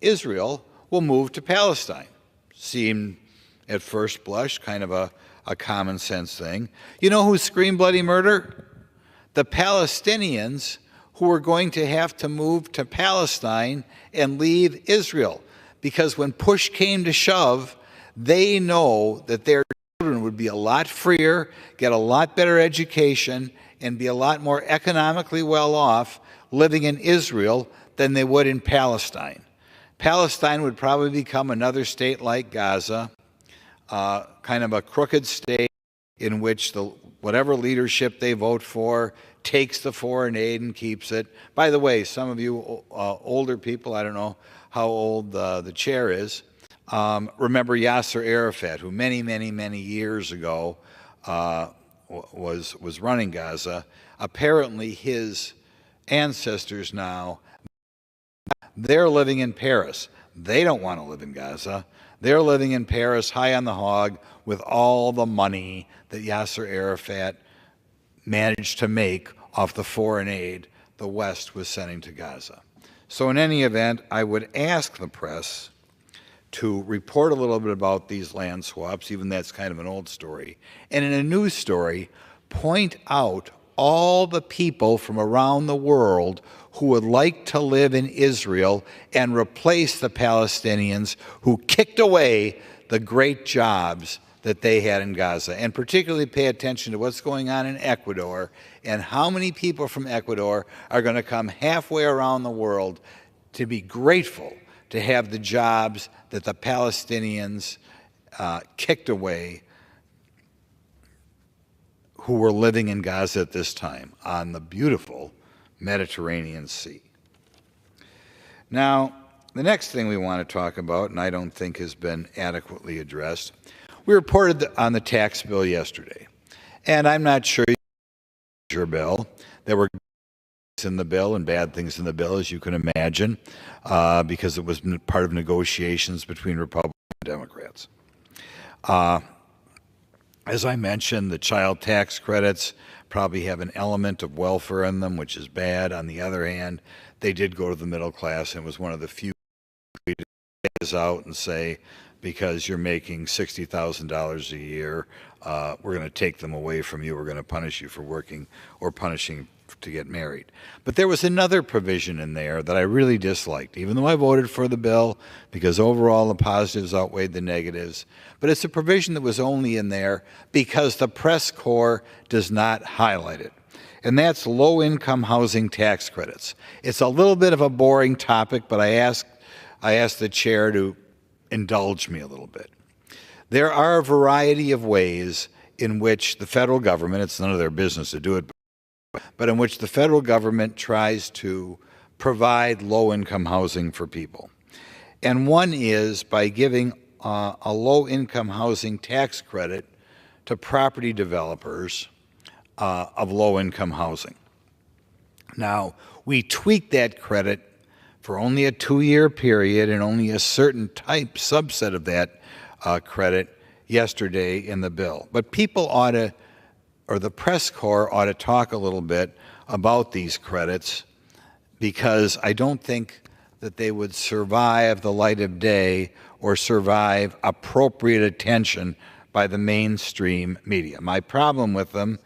F: Israel, will move to Palestine. Seemed at first blush kind of a common sense thing. You know who screamed bloody murder? The Palestinians who were going to have to move to Palestine and leave Israel. Because when push came to shove, they know that their children would be a lot freer, get a lot better education, and be a lot more economically well off living in Israel than they would in Palestine. Palestine would probably become another state like Gaza, kind of a crooked state in which whatever leadership they vote for takes the foreign aid and keeps it. By the way, some of you older people, I don't know how old the chair is, remember Yasser Arafat, who many years ago was running Gaza. Apparently his ancestors now, they're living in Paris. They don't want to live in Gaza. They're living in Paris, high on the hog, with all the money that Yasser Arafat managed to make off the foreign aid the West was sending to Gaza. So in any event, I would ask the press to report a little bit about these land swaps, even that's kind of an old story, and in a news story, point out all the people from around the world who would like to live in Israel and replace the Palestinians who kicked away the great jobs that they had in Gaza, and particularly pay attention to what's going on in Ecuador and how many people from Ecuador are going to come halfway around the world to be grateful to have the jobs that the Palestinians kicked away who were living in Gaza at this time on the beautiful Mediterranean Sea. Now, the next thing we want to talk about, and I don't think has been adequately addressed, we reported on the tax bill yesterday, and I'm not sure your bill. There were things in the bill and bad things in the bill, as you can imagine, because it was part of negotiations between Republicans and Democrats. As I mentioned, the child tax credits probably have an element of welfare in them, which is bad. On the other hand, they did go to the middle class, and it was one of the few we did out and say, because you're making $60,000 a year, we're going to take them away from you. We're going to punish you for working or punishing to get married. But there was another provision in there that I really disliked, even though I voted for the bill because overall the positives outweighed the negatives. But it's a provision that was only in there because the press corps does not highlight it. And that's low-income housing tax credits. It's a little bit of a boring topic, but I asked the chair to indulge me a little bit. There are a variety of ways in which the federal government, it's none of their business to do it, but in which the federal government tries to provide low-income housing for people. And one is by giving a low-income housing tax credit to property developers of low-income housing. Now, we tweaked that credit for only a 2-year period and only a certain subset of that credit yesterday in the bill. But people ought to, or the press corps ought to talk a little bit about these credits, because I don't think that they would survive the light of day or survive appropriate attention by the mainstream media. My problem with them,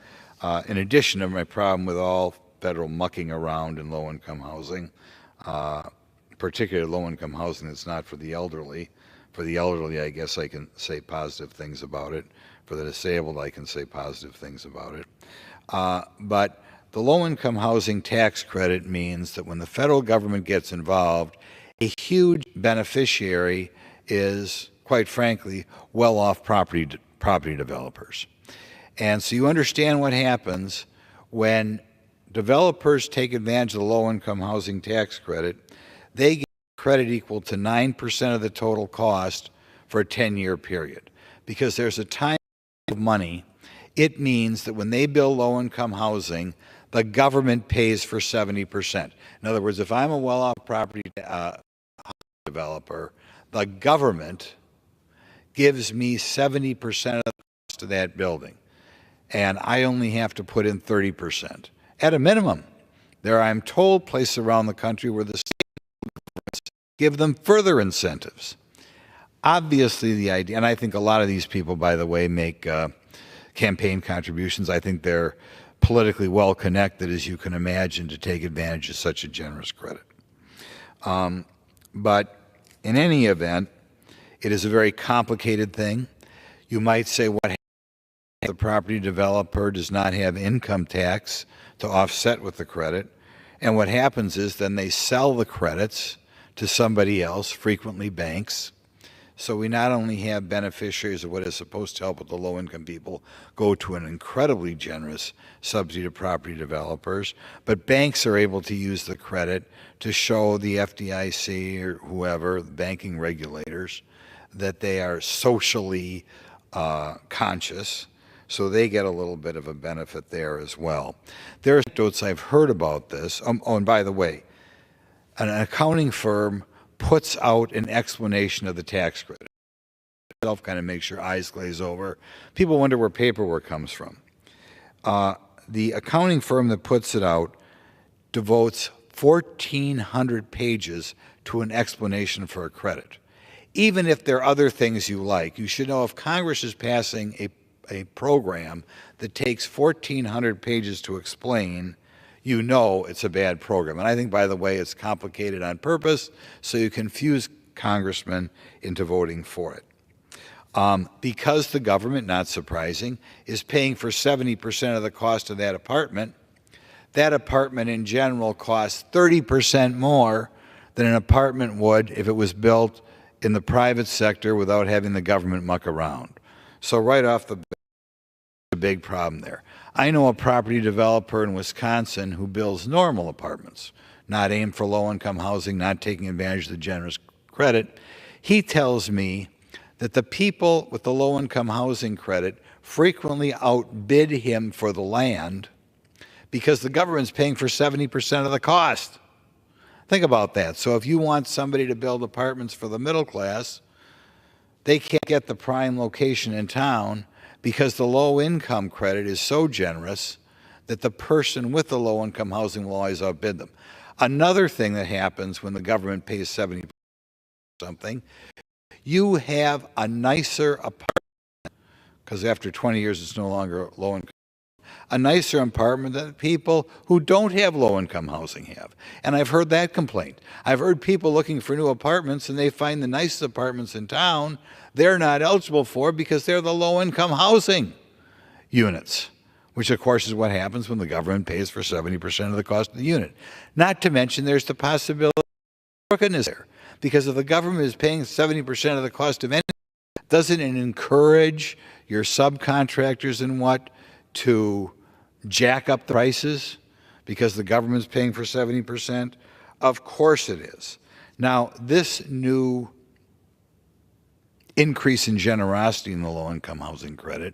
F: in addition to my problem with all federal mucking around in low-income housing, particularly low-income housing that's not for the elderly. For the elderly, I guess I can say positive things about it. For the disabled, I can say positive things about it. But the low-income housing tax credit means that when the federal government gets involved, a huge beneficiary is, quite frankly, well-off property developers. And so you understand what happens when developers take advantage of the low-income housing tax credit. They get credit equal to 9% of the total cost for a 10-year period. Because there's a time of money, it means that when they build low-income housing, the government pays for 70%. In other words, if I'm a well-off property developer, the government gives me 70% of the cost of that building, and I only have to put in 30%. At a minimum, there are, I'm told, places around the country where the state give them further incentives. Obviously, the idea, and I think a lot of these people, by the way, make campaign contributions. I think they're politically well connected, as you can imagine, to take advantage of such a generous credit. But in any event, it is a very complicated thing. You might say, what happens if the property developer does not have income tax to offset with the credit? And what happens is then they sell the credits to somebody else, frequently banks. So we not only have beneficiaries of what is supposed to help with the low-income people go to an incredibly generous subsidy to property developers, but banks are able to use the credit to show the FDIC or whoever, the banking regulators, that they are socially conscious. So they get a little bit of a benefit there as well. There are anecdotes I've heard about this. Oh, and by the way, an accounting firm puts out an explanation of the tax credit. Itself kind of makes your eyes glaze over. People wonder where paperwork comes from. The accounting firm that puts it out devotes 1,400 pages to an explanation for a credit. Even if there are other things you like, you should know if Congress is passing a program that takes 1,400 pages to explain, you know it's a bad program. And I think, by the way, it's complicated on purpose, so you confuse congressmen into voting for it. Because the government, not surprising, is paying for 70% of the cost of that apartment in general costs 30% more than an apartment would if it was built in the private sector without having the government muck around. So right off the bat, a big problem there. I know a property developer in Wisconsin who builds normal apartments, not aimed for low-income housing, not taking advantage of the generous credit. He tells me that the people with the low-income housing credit frequently outbid him for the land because the government's paying for 70% of the cost. Think about that. So if you want somebody to build apartments for the middle class, they can't get the prime location in town because the low-income credit is so generous that the person with the low-income housing will always outbid them. Another thing that happens when the government pays 70% something, you have a nicer apartment, because after 20 years it's no longer low-income, a nicer apartment that people who don't have low-income housing have. And I've heard that complaint. I've heard people looking for new apartments and they find the nicest apartments in town they're not eligible for because they're the low-income housing units, which of course is what happens when the government pays for 70% of the cost of the unit. Not to mention there's the possibility of crookedness there, because if the government is paying 70% of the cost of anything, doesn't it encourage your subcontractors and what to jack up the prices because the government's paying for 70%? Of course it is. Now, this new increase in generosity in the low-income housing credit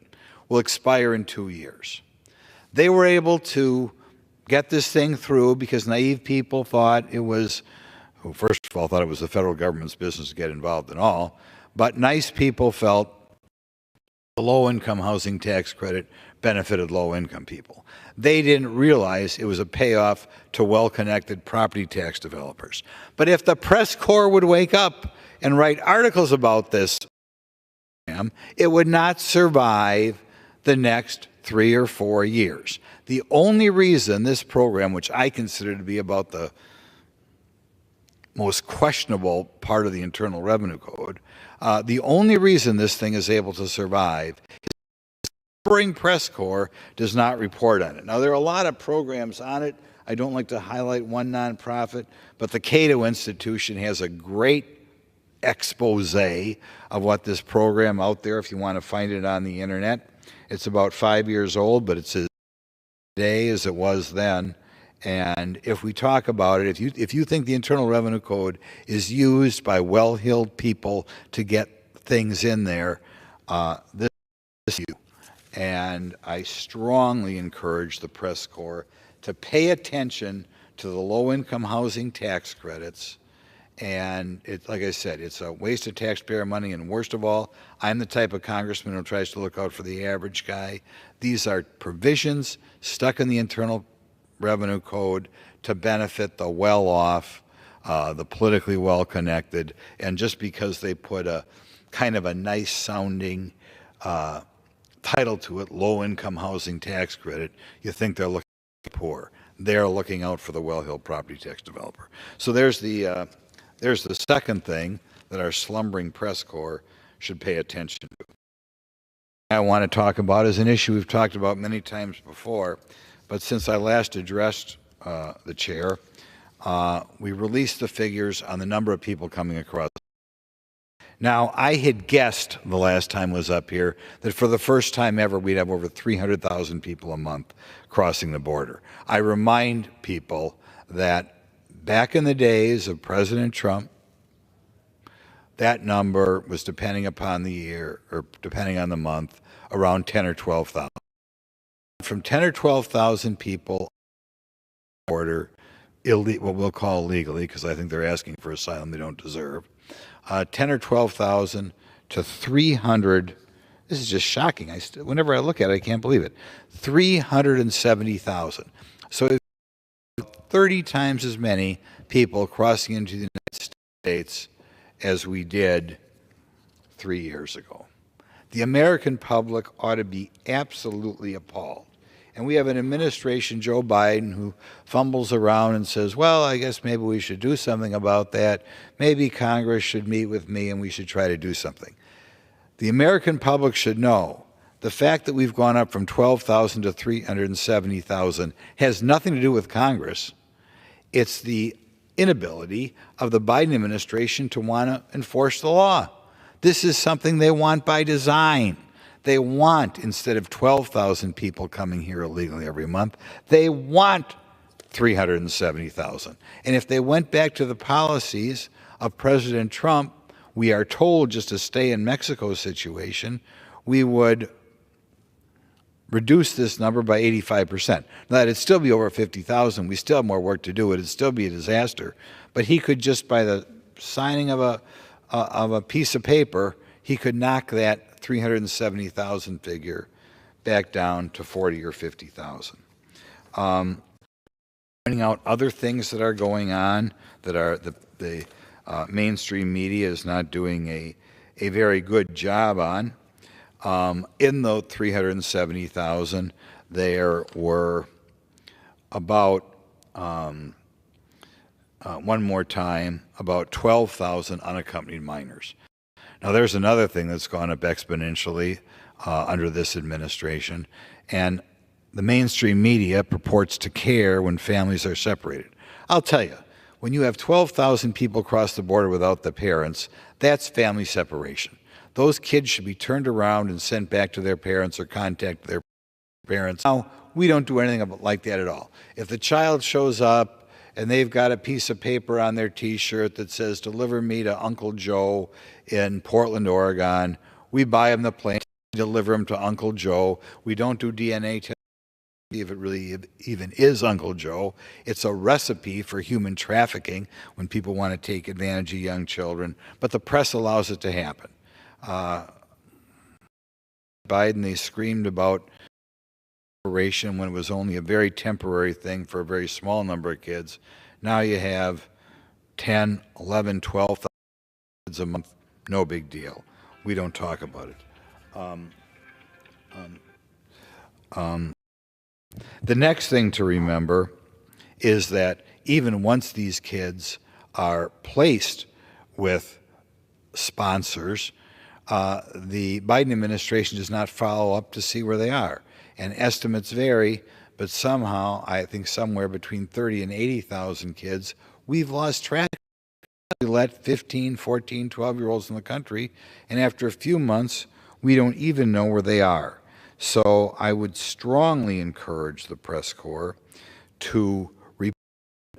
F: will expire in 2 years. They were able to get this thing through because naive people thought it was, who first of all thought it was the federal government's business to get involved in all, but nice people felt the low-income housing tax credit benefited low-income people. They didn't realize it was a payoff to well-connected property tax developers. But if the press corps would wake up and write articles about this, it would not survive the next 3 or 4 years. The only reason this program, which I consider to be about the most questionable part of the Internal Revenue Code. The only reason this thing is able to survive is the Spring Press Corps does not report on it. Now, there are a lot of programs on it. I don't like to highlight one nonprofit, but the Cato Institution has a great expose of what this program out there, if you want to find it on the internet. It's about 5 years old, but it's as today as it was then. And if we talk about it, if you think the Internal Revenue Code is used by well-heeled people to get things in there, this is you. And I strongly encourage the press corps to pay attention to the low-income housing tax credits. And like I said, it's a waste of taxpayer money. And worst of all, I'm the type of congressman who tries to look out for the average guy. These are provisions stuck in the Internal Revenue Code to benefit the well-off, the politically well-connected, and just because they put a kind of a nice-sounding title to it, low-income housing tax credit, you think they're looking at the poor. They're looking out for the well-heeled property tax developer. So there's the second thing that our slumbering press corps should pay attention to. I want to talk about is an issue we've talked about many times before, but since I last addressed the chair, we released the figures on the number of people coming across. Now, I had guessed the last time I was up here that for the first time ever, we'd have over 300,000 people a month crossing the border. I remind people that back in the days of President Trump, that number was, depending upon the year or depending on the month, around 10 or 12,000. From 10 or 12,000 people border, what we'll call illegally, because I think they're asking for asylum they don't deserve, 10 or 12,000 to 300. This is just shocking. Whenever I look at it, I can't believe it. 370,000. So 30 times as many people crossing into the United States as we did 3 years ago. The American public ought to be absolutely appalled. And we have an administration, Joe Biden, who fumbles around and says, well, I guess maybe we should do something about that. Maybe Congress should meet with me and we should try to do something. The American public should know the fact that we've gone up from 12,000 to 370,000 has nothing to do with Congress. It's the inability of the Biden administration to want to enforce the law. This is something they want by design. They want, instead of 12,000 people coming here illegally every month, they want 370,000. And if they went back to the policies of President Trump, we are told just to stay in Mexico's situation, we would reduce this number by 85%. Now, it'd still be over 50,000. We still have more work to do. It'd still be a disaster. But he could just, by the signing of a piece of paper, he could knock that 370,000 figure back down to 40 or 50,000. Pointing out other things that are going on that are the mainstream media is not doing a very good job on. In the 370,000, there were about, one more time, about 12,000 unaccompanied minors. Now, there's another thing that's gone up exponentially under this administration, and the mainstream media purports to care when families are separated. I'll tell you, when you have 12,000 people cross the border without the parents, that's family separation. Those kids should be turned around and sent back to their parents or contact their parents. Now, we don't do anything like that at all. If the child shows up and they've got a piece of paper on their T-shirt that says, deliver me to Uncle Joe in Portland, Oregon, we buy them the plane, deliver them to Uncle Joe. We don't do DNA testing if it really even is Uncle Joe. It's a recipe for human trafficking when people want to take advantage of young children, but the press allows it to happen. Biden, they screamed about separation when it was only a very temporary thing for a very small number of kids. Now you have 10, 11, 12,000 kids a month. No big deal. We don't talk about it. The next thing to remember is that even once these kids are placed with sponsors, the Biden administration does not follow up to see where they are. And estimates vary, but somehow, I think somewhere between 30 and 80,000 kids, we've lost track. We let 15, 14, 12-year-olds in the country, and after a few months, we don't even know where they are. So I would strongly encourage the press corps to report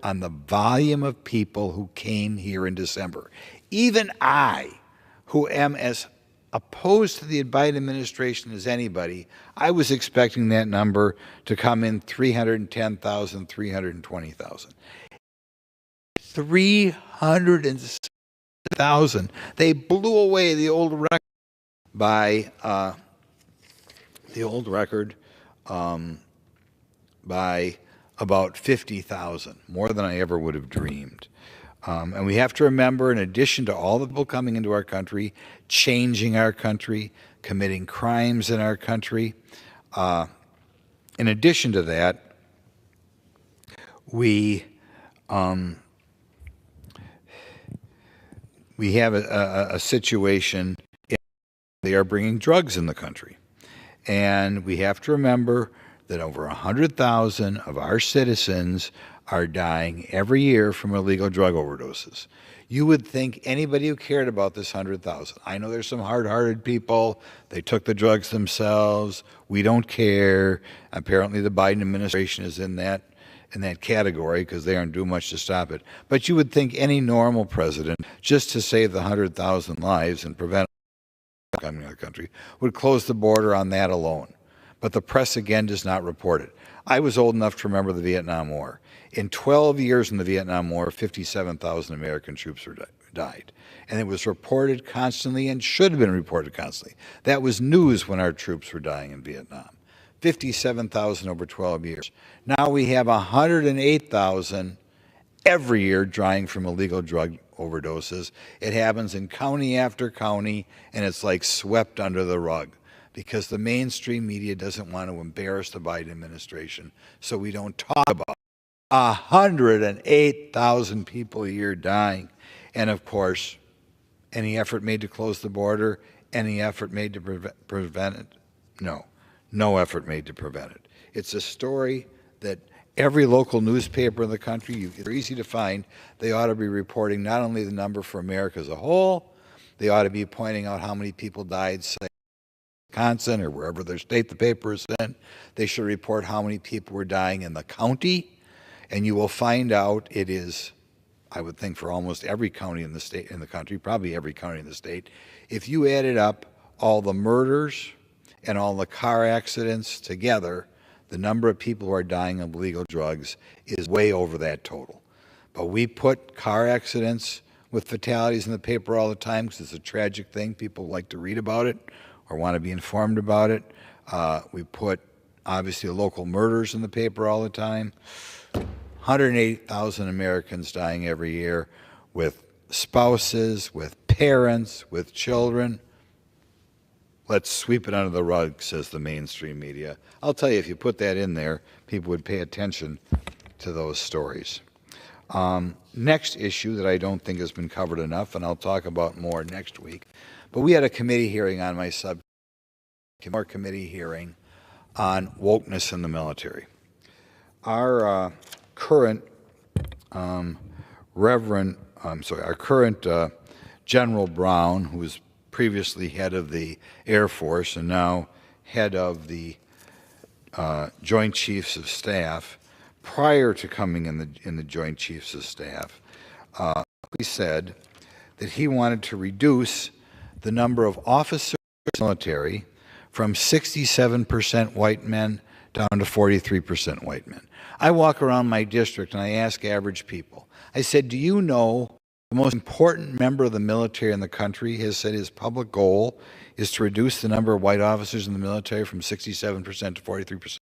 F: on the volume of people who came here in December. Even I, who am as opposed to the Biden administration as anybody, I was expecting that number to come in 310,000, 320,000. 300,000. They blew away the old record by by about 50,000, more than I ever would have dreamed. And we have to remember, in addition to all the people coming into our country, changing our country, committing crimes in our country, in addition to that, we have a situation. They are bringing drugs in the country. And we have to remember that over 100,000 of our citizens are dying every year from illegal drug overdoses. You would think anybody who cared about this 100,000, I know there's some hard-hearted people, they took the drugs themselves, we don't care. Apparently the Biden administration is in that category because they aren't doing much to stop it. But you would think any normal president, just to save the 100,000 lives and prevent coming to the country, would close the border on that alone. But the press, again, does not report it. I was old enough to remember the Vietnam War. In 12 years in the Vietnam War, 57,000 American troops died. And it was reported constantly and should have been reported constantly. That was news when our troops were dying in Vietnam. 57,000 over 12 years. Now we have 108,000 every year dying from illegal drug overdoses. It happens in county after county, and it's like swept under the rug because the mainstream media doesn't want to embarrass the Biden administration, so we don't talk about 108,000 people a year dying. And of course, any effort made to close the border, any effort made to prevent it? No effort made to prevent it. It's a story that every local newspaper in the country, they're easy to find, they ought to be reporting not only the number for America as a whole, they ought to be pointing out how many people died, say, in Wisconsin or wherever their state the paper is in. They should report how many people were dying in the county, and you will find out it is, I would think, for almost every county in the state, in the country, probably every county in the state. If you added up all the murders and all the car accidents together, the number of people who are dying of illegal drugs is way over that total. But we put car accidents with fatalities in the paper all the time because it's a tragic thing. People like to read about it or want to be informed about it. We put, obviously, local murders in the paper all the time. 108,000 Americans dying every year with spouses, with parents, with children. Let's sweep it under the rug, says the mainstream media. I'll tell you, if you put that in there, people would pay attention to those stories. Next issue that I don't think has been covered enough, and I'll talk about more next week, but we had a committee hearing on my committee hearing on wokeness in the military. Our current General Brown, who was previously head of the Air Force and now head of the Joint Chiefs of Staff, prior to coming in the Joint Chiefs of Staff, he said that he wanted to reduce the number of officers in the military from 67% white men down to 43% white men. I walk around my district and I ask average people, I said, do you know the most important member of the military in the country has said his public goal is to reduce the number of white officers in the military from 67% to 43%?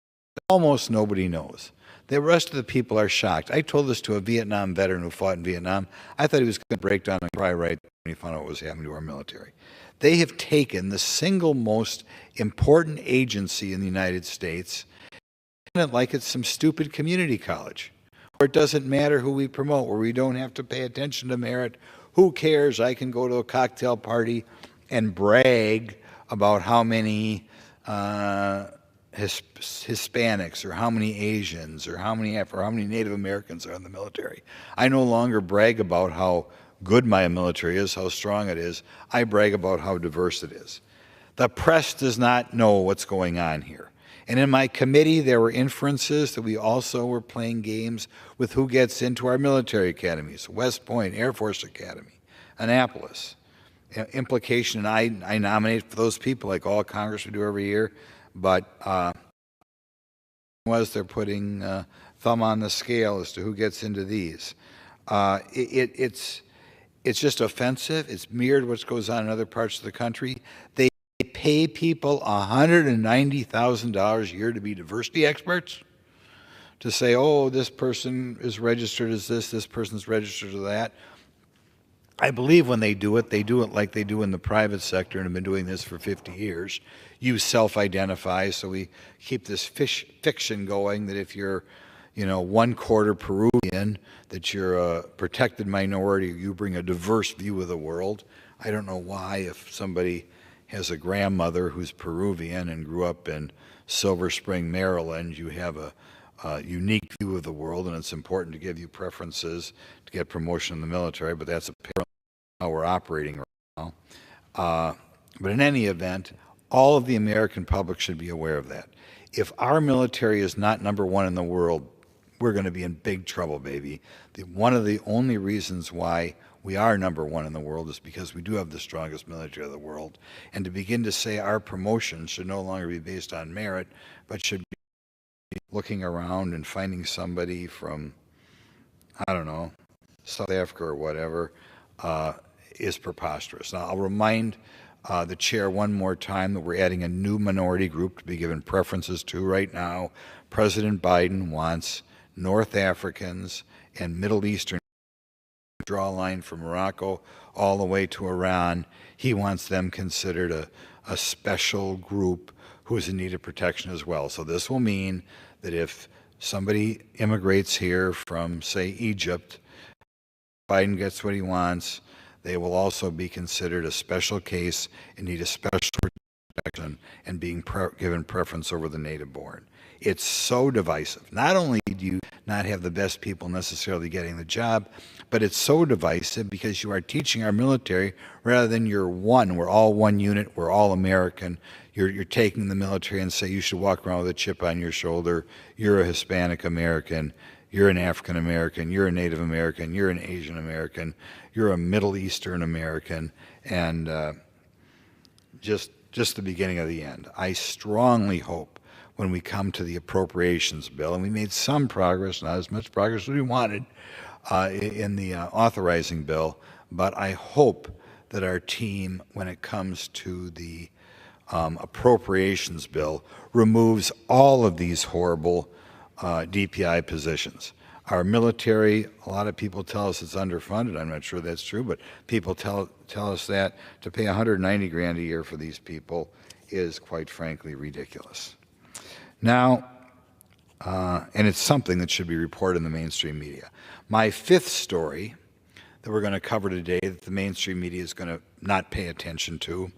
F: Almost nobody knows. The rest of the people are shocked. I told this to a Vietnam veteran who fought in Vietnam. I thought he was going to break down and cry right when he found out what was happening to our military. They have taken the single most important agency in the United States like it's some stupid community college, where it doesn't matter who we promote, where we don't have to pay attention to merit. Who cares? I can go to a cocktail party and brag about how many Hispanics or how many Asians or how many Native Americans are in the military. I no longer brag about how good my military is, how strong it is. I brag about how diverse it is. The press does not know what's going on here. And in my committee, there were inferences that we also were playing games with who gets into our military academies, West Point, Air Force Academy, Annapolis. Implication, and I nominate for those people like all Congress would do every year, but they're putting thumb on the scale as to who gets into these. It's just offensive. It's mirrored what goes on in other parts of the country. They pay people $190,000 a year to be diversity experts, to say, oh, this person is registered as this person's registered as that. I believe when they do it like they do in the private sector and have been doing this for 50 years. You self-identify, so we keep this fiction going that if you're 1/4 Peruvian, that you're a protected minority, you bring a diverse view of the world. I don't know why, if somebody has a grandmother who's Peruvian and grew up in Silver Spring, Maryland, you have a unique view of the world, and it's important to give you preferences to get promotion in the military, but that's apparently how we're operating right now. But in any event, all of the American public should be aware of that. If our military is not #1 in the world, we're going to be in big trouble, baby. One of the only reasons why we are #1 in the world is because we do have the strongest military of the world. And to begin to say our promotion should no longer be based on merit, but should be looking around and finding somebody from, I don't know, South Africa or whatever, is preposterous. Now, I'll remind the chair one more time that we're adding a new minority group to be given preferences to right now. President Biden wants North Africans and Middle Eastern, draw a line from Morocco all the way to Iran. He wants them considered a special group who is in need of protection as well. So this will mean that if somebody immigrates here from, say, Egypt, Biden gets what he wants, they will also be considered a special case and need a special protection and being given preference over the native-born. It's so divisive. Not only do you not have the best people necessarily getting the job, but it's so divisive because you are teaching our military rather than we're all one unit, we're all American. You're taking the military and say you should walk around with a chip on your shoulder. You're a Hispanic American. You're an African American. You're a Native American. You're an Asian American. You're a Middle Eastern American. And just the beginning of the end. I strongly hope when we come to the appropriations bill, and we made some progress, not as much progress as we wanted in the authorizing bill, but I hope that our team, when it comes to the appropriations bill, removes all of these horrible DPI positions. Our military, a lot of people tell us it's underfunded. I'm not sure that's true, but people tell us that to pay $190 grand a year for these people is, quite frankly, ridiculous. Now, and it's something that should be reported in the mainstream media. My fifth story that we're going to cover today that the mainstream media is going to not pay attention to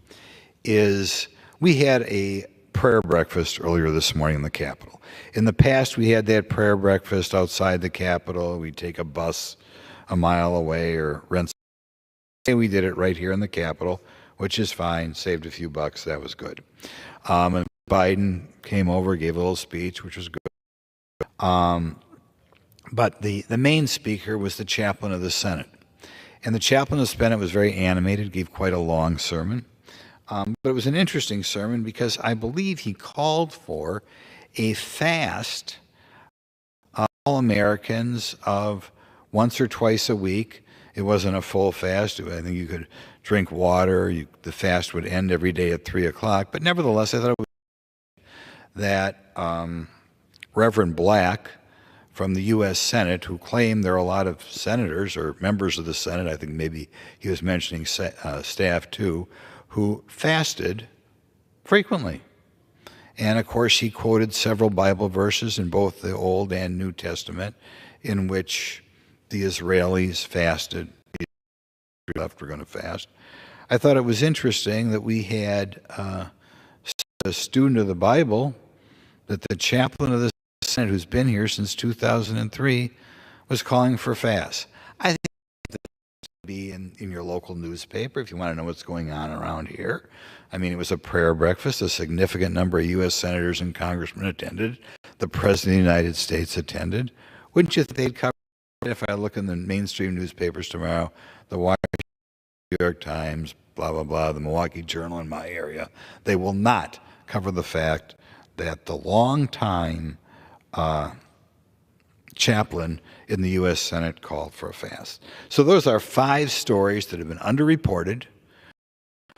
F: is we had a prayer breakfast earlier this morning in the Capitol. In the past, we had that prayer breakfast outside the Capitol. We'd take a bus a mile away or rent. We did it right here in the Capitol, which is fine, saved a few bucks, that was good. And Biden came over, gave a little speech, which was good. But the main speaker was the chaplain of the Senate. And the chaplain of the Senate was very animated, gave quite a long sermon. But it was an interesting sermon because I believe he called for a fast of all Americans of once or twice a week. It wasn't a full fast. I think you could drink water. The fast would end every day at 3 o'clock. But nevertheless, I thought it was that Reverend Black from the U.S. Senate, who claimed there are a lot of senators or members of the Senate, I think maybe he was mentioning staff too, who fasted frequently. And of course, he quoted several Bible verses in both the Old and New Testament in which the Israelis fasted, the left were going to fast. I thought it was interesting that we had a student of the Bible, that the chaplain of the Senate, who's been here since 2003, was calling for fasts. I think that should be in your local newspaper if you want to know what's going on around here. I mean, it was a prayer breakfast. A significant number of U.S. senators and congressmen attended. The President of the United States attended. Wouldn't you think they'd cover it? If I look in the mainstream newspapers tomorrow, the New York Times, blah, blah, blah, the Milwaukee Journal in my area, they will not cover the fact that the longtime chaplain in the U.S. Senate called for a fast. So those are 5 stories that have been underreported.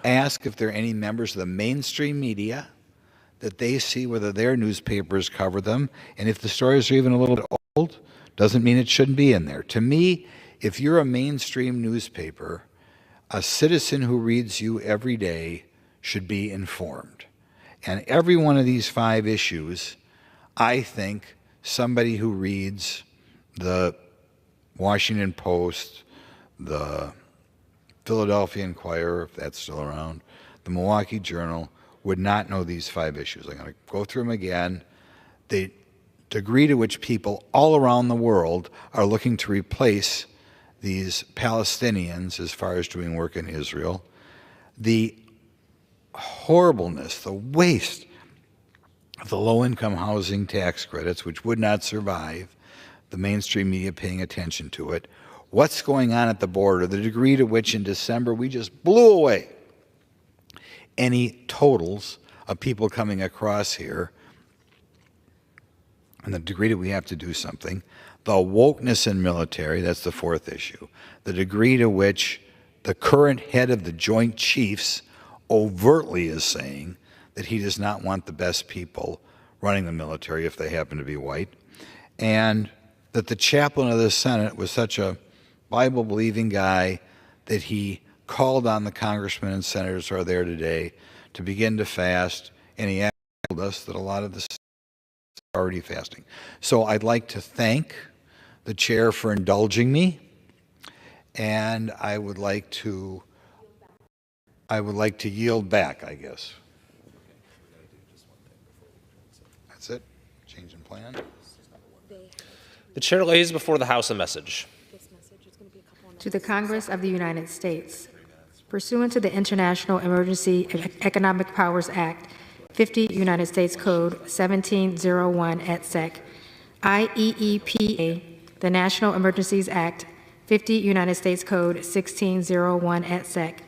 F: Ask if there are any members of the mainstream media that they see whether their newspapers cover them, and if the stories are even a little bit old, doesn't mean it shouldn't be in there. To me, if you're a mainstream newspaper, a citizen who reads you every day should be informed. And every one of these 5 issues, I think somebody who reads the Washington Post, the Philadelphia Inquirer, if that's still around, the Milwaukee Journal, would not know these 5 issues. I'm going to go through them again. The degree to which people all around the world are looking to replace these Palestinians as far as doing work in Israel, the horribleness, the waste of the low-income housing tax credits, which would not survive the mainstream media paying attention to it, what's going on at the border, the degree to which in December we just blew away any totals of people coming across here, and the degree that we have to do something, the wokeness in military, that's the 4th issue, the degree to which the current head of the Joint Chiefs overtly is saying that he does not want the best people running the military if they happen to be white, and that the chaplain of the Senate was such a Bible-believing guy that he called on the congressmen and senators who are there today to begin to fast, and he told us that a lot of the are already fasting. So I'd like to thank the chair for indulging me, and I would like to yield back, I guess. That's it? Change in plan?
E: The chair lays before the House a message.
J: To the Congress of the United States. Pursuant to the International Emergency Economic Powers Act, 50 United States Code 1701 et sec, IEEPA, the National Emergencies Act, 50 United States Code 1601 et sec,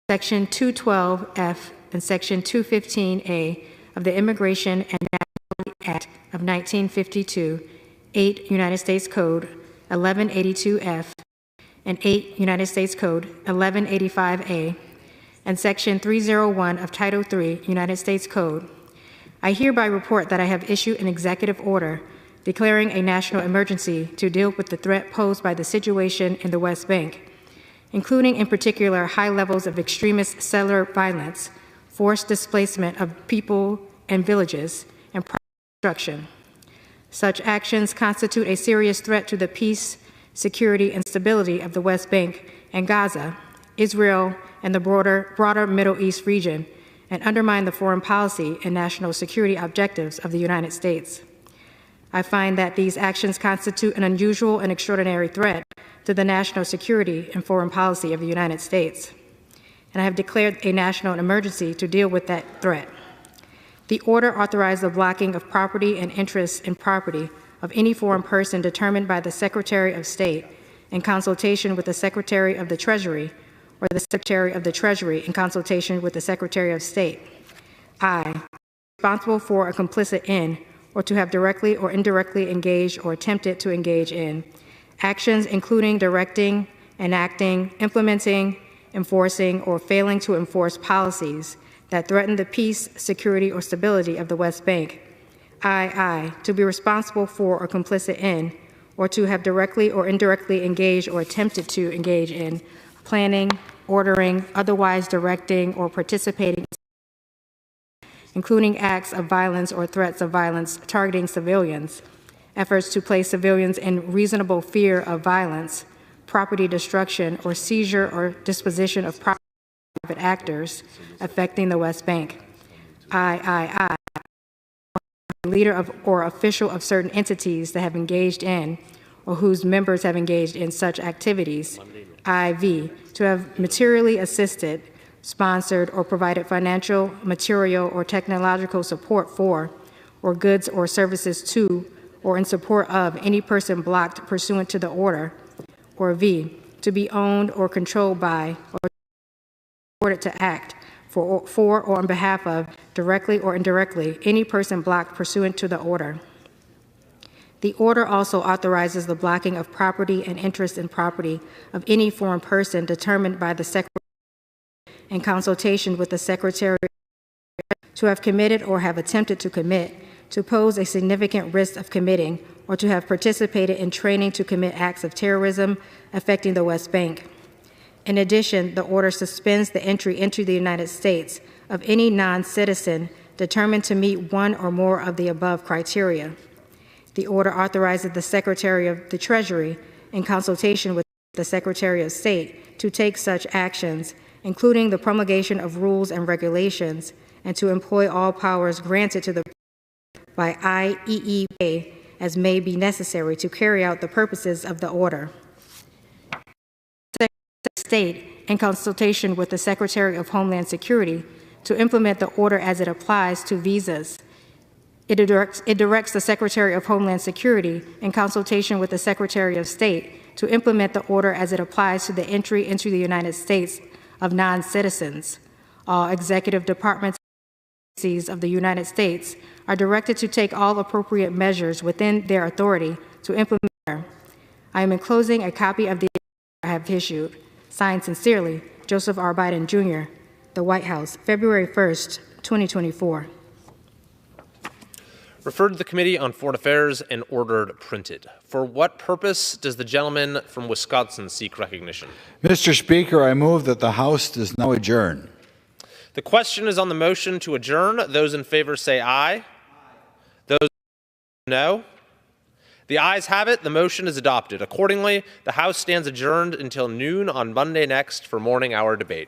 J: Section 212F and Section 215A of the Immigration and Nationality Act of 1952, 8 United States Code 1182F, and 8 United States Code 1185A, and Section 301 of Title III United States Code, I hereby report that I have issued an executive order declaring a national emergency to deal with the threat posed by the situation in the West Bank, including in particular high levels of extremist settler violence, forced displacement of people and villages, and destruction. Such actions constitute a serious threat to the peace, security, and stability of the West Bank and Gaza, Israel, and the broader Middle East region, and undermine the foreign policy and national security objectives of the United States. I find that these actions constitute an unusual and extraordinary threat to the national security and foreign policy of the United States, and I have declared a national emergency to deal with that threat. The order authorized the blocking of property and interests in property of any foreign person determined by the Secretary of State in consultation with the Secretary of the Treasury, or the Secretary of the Treasury in consultation with the Secretary of State. I, responsible for or complicit in, or to have directly or indirectly engaged or attempted to engage in, actions including directing, enacting, implementing, enforcing, or failing to enforce policies that threaten the peace, security, or stability of the West Bank. I, to be responsible for or complicit in, or to have directly or indirectly engaged or attempted to engage in, planning, ordering, otherwise directing, or participating, including acts of violence or threats of violence targeting civilians, efforts to place civilians in reasonable fear of violence, property destruction, or seizure or disposition of property by private actors affecting the West Bank. III, leader of or official of certain entities that have engaged in or whose members have engaged in such activities. IV, to have materially assisted, sponsored, or provided financial, material, or technological support for, or goods or services to, or in support of any person blocked pursuant to the order. Or V, to be owned or controlled by, or ordered to act for or on behalf of, directly or indirectly, any person blocked pursuant to the order. The order also authorizes the blocking of property and interest in property of any foreign person determined by the Secretary in consultation with the Secretary to have committed or have attempted to commit, to pose a significant risk of committing, or to have participated in training to commit acts of terrorism affecting the West Bank. In addition, the order suspends the entry into the United States of any non-citizen determined to meet one or more of the above criteria. The order authorizes the Secretary of the Treasury, in consultation with the Secretary of State, to take such actions, including the promulgation of rules and regulations, and to employ all powers granted to the by IEEA as may be necessary to carry out the purposes of the order. State, in consultation with the Secretary of Homeland Security, to implement the order as it applies to visas. It directs the Secretary of Homeland Security, in consultation with the Secretary of State, to implement the order as it applies to the entry into the United States of non-citizens. All executive departments and agencies of the United States are directed to take all appropriate measures within their authority to implement the order. I am enclosing a copy of the order I have issued. Signed sincerely, Joseph R. Biden, Jr., the White House, February 1st, 2024.
E: Referred to the Committee on Foreign Affairs and ordered printed. For what purpose does the gentleman from Wisconsin seek recognition?
F: Mr. Speaker, I move that the House does now adjourn.
E: The question is on the motion to adjourn. Those in favor say aye. Those no. The ayes have it. The motion is adopted. Accordingly, the House stands adjourned until noon on Monday next for morning hour debate.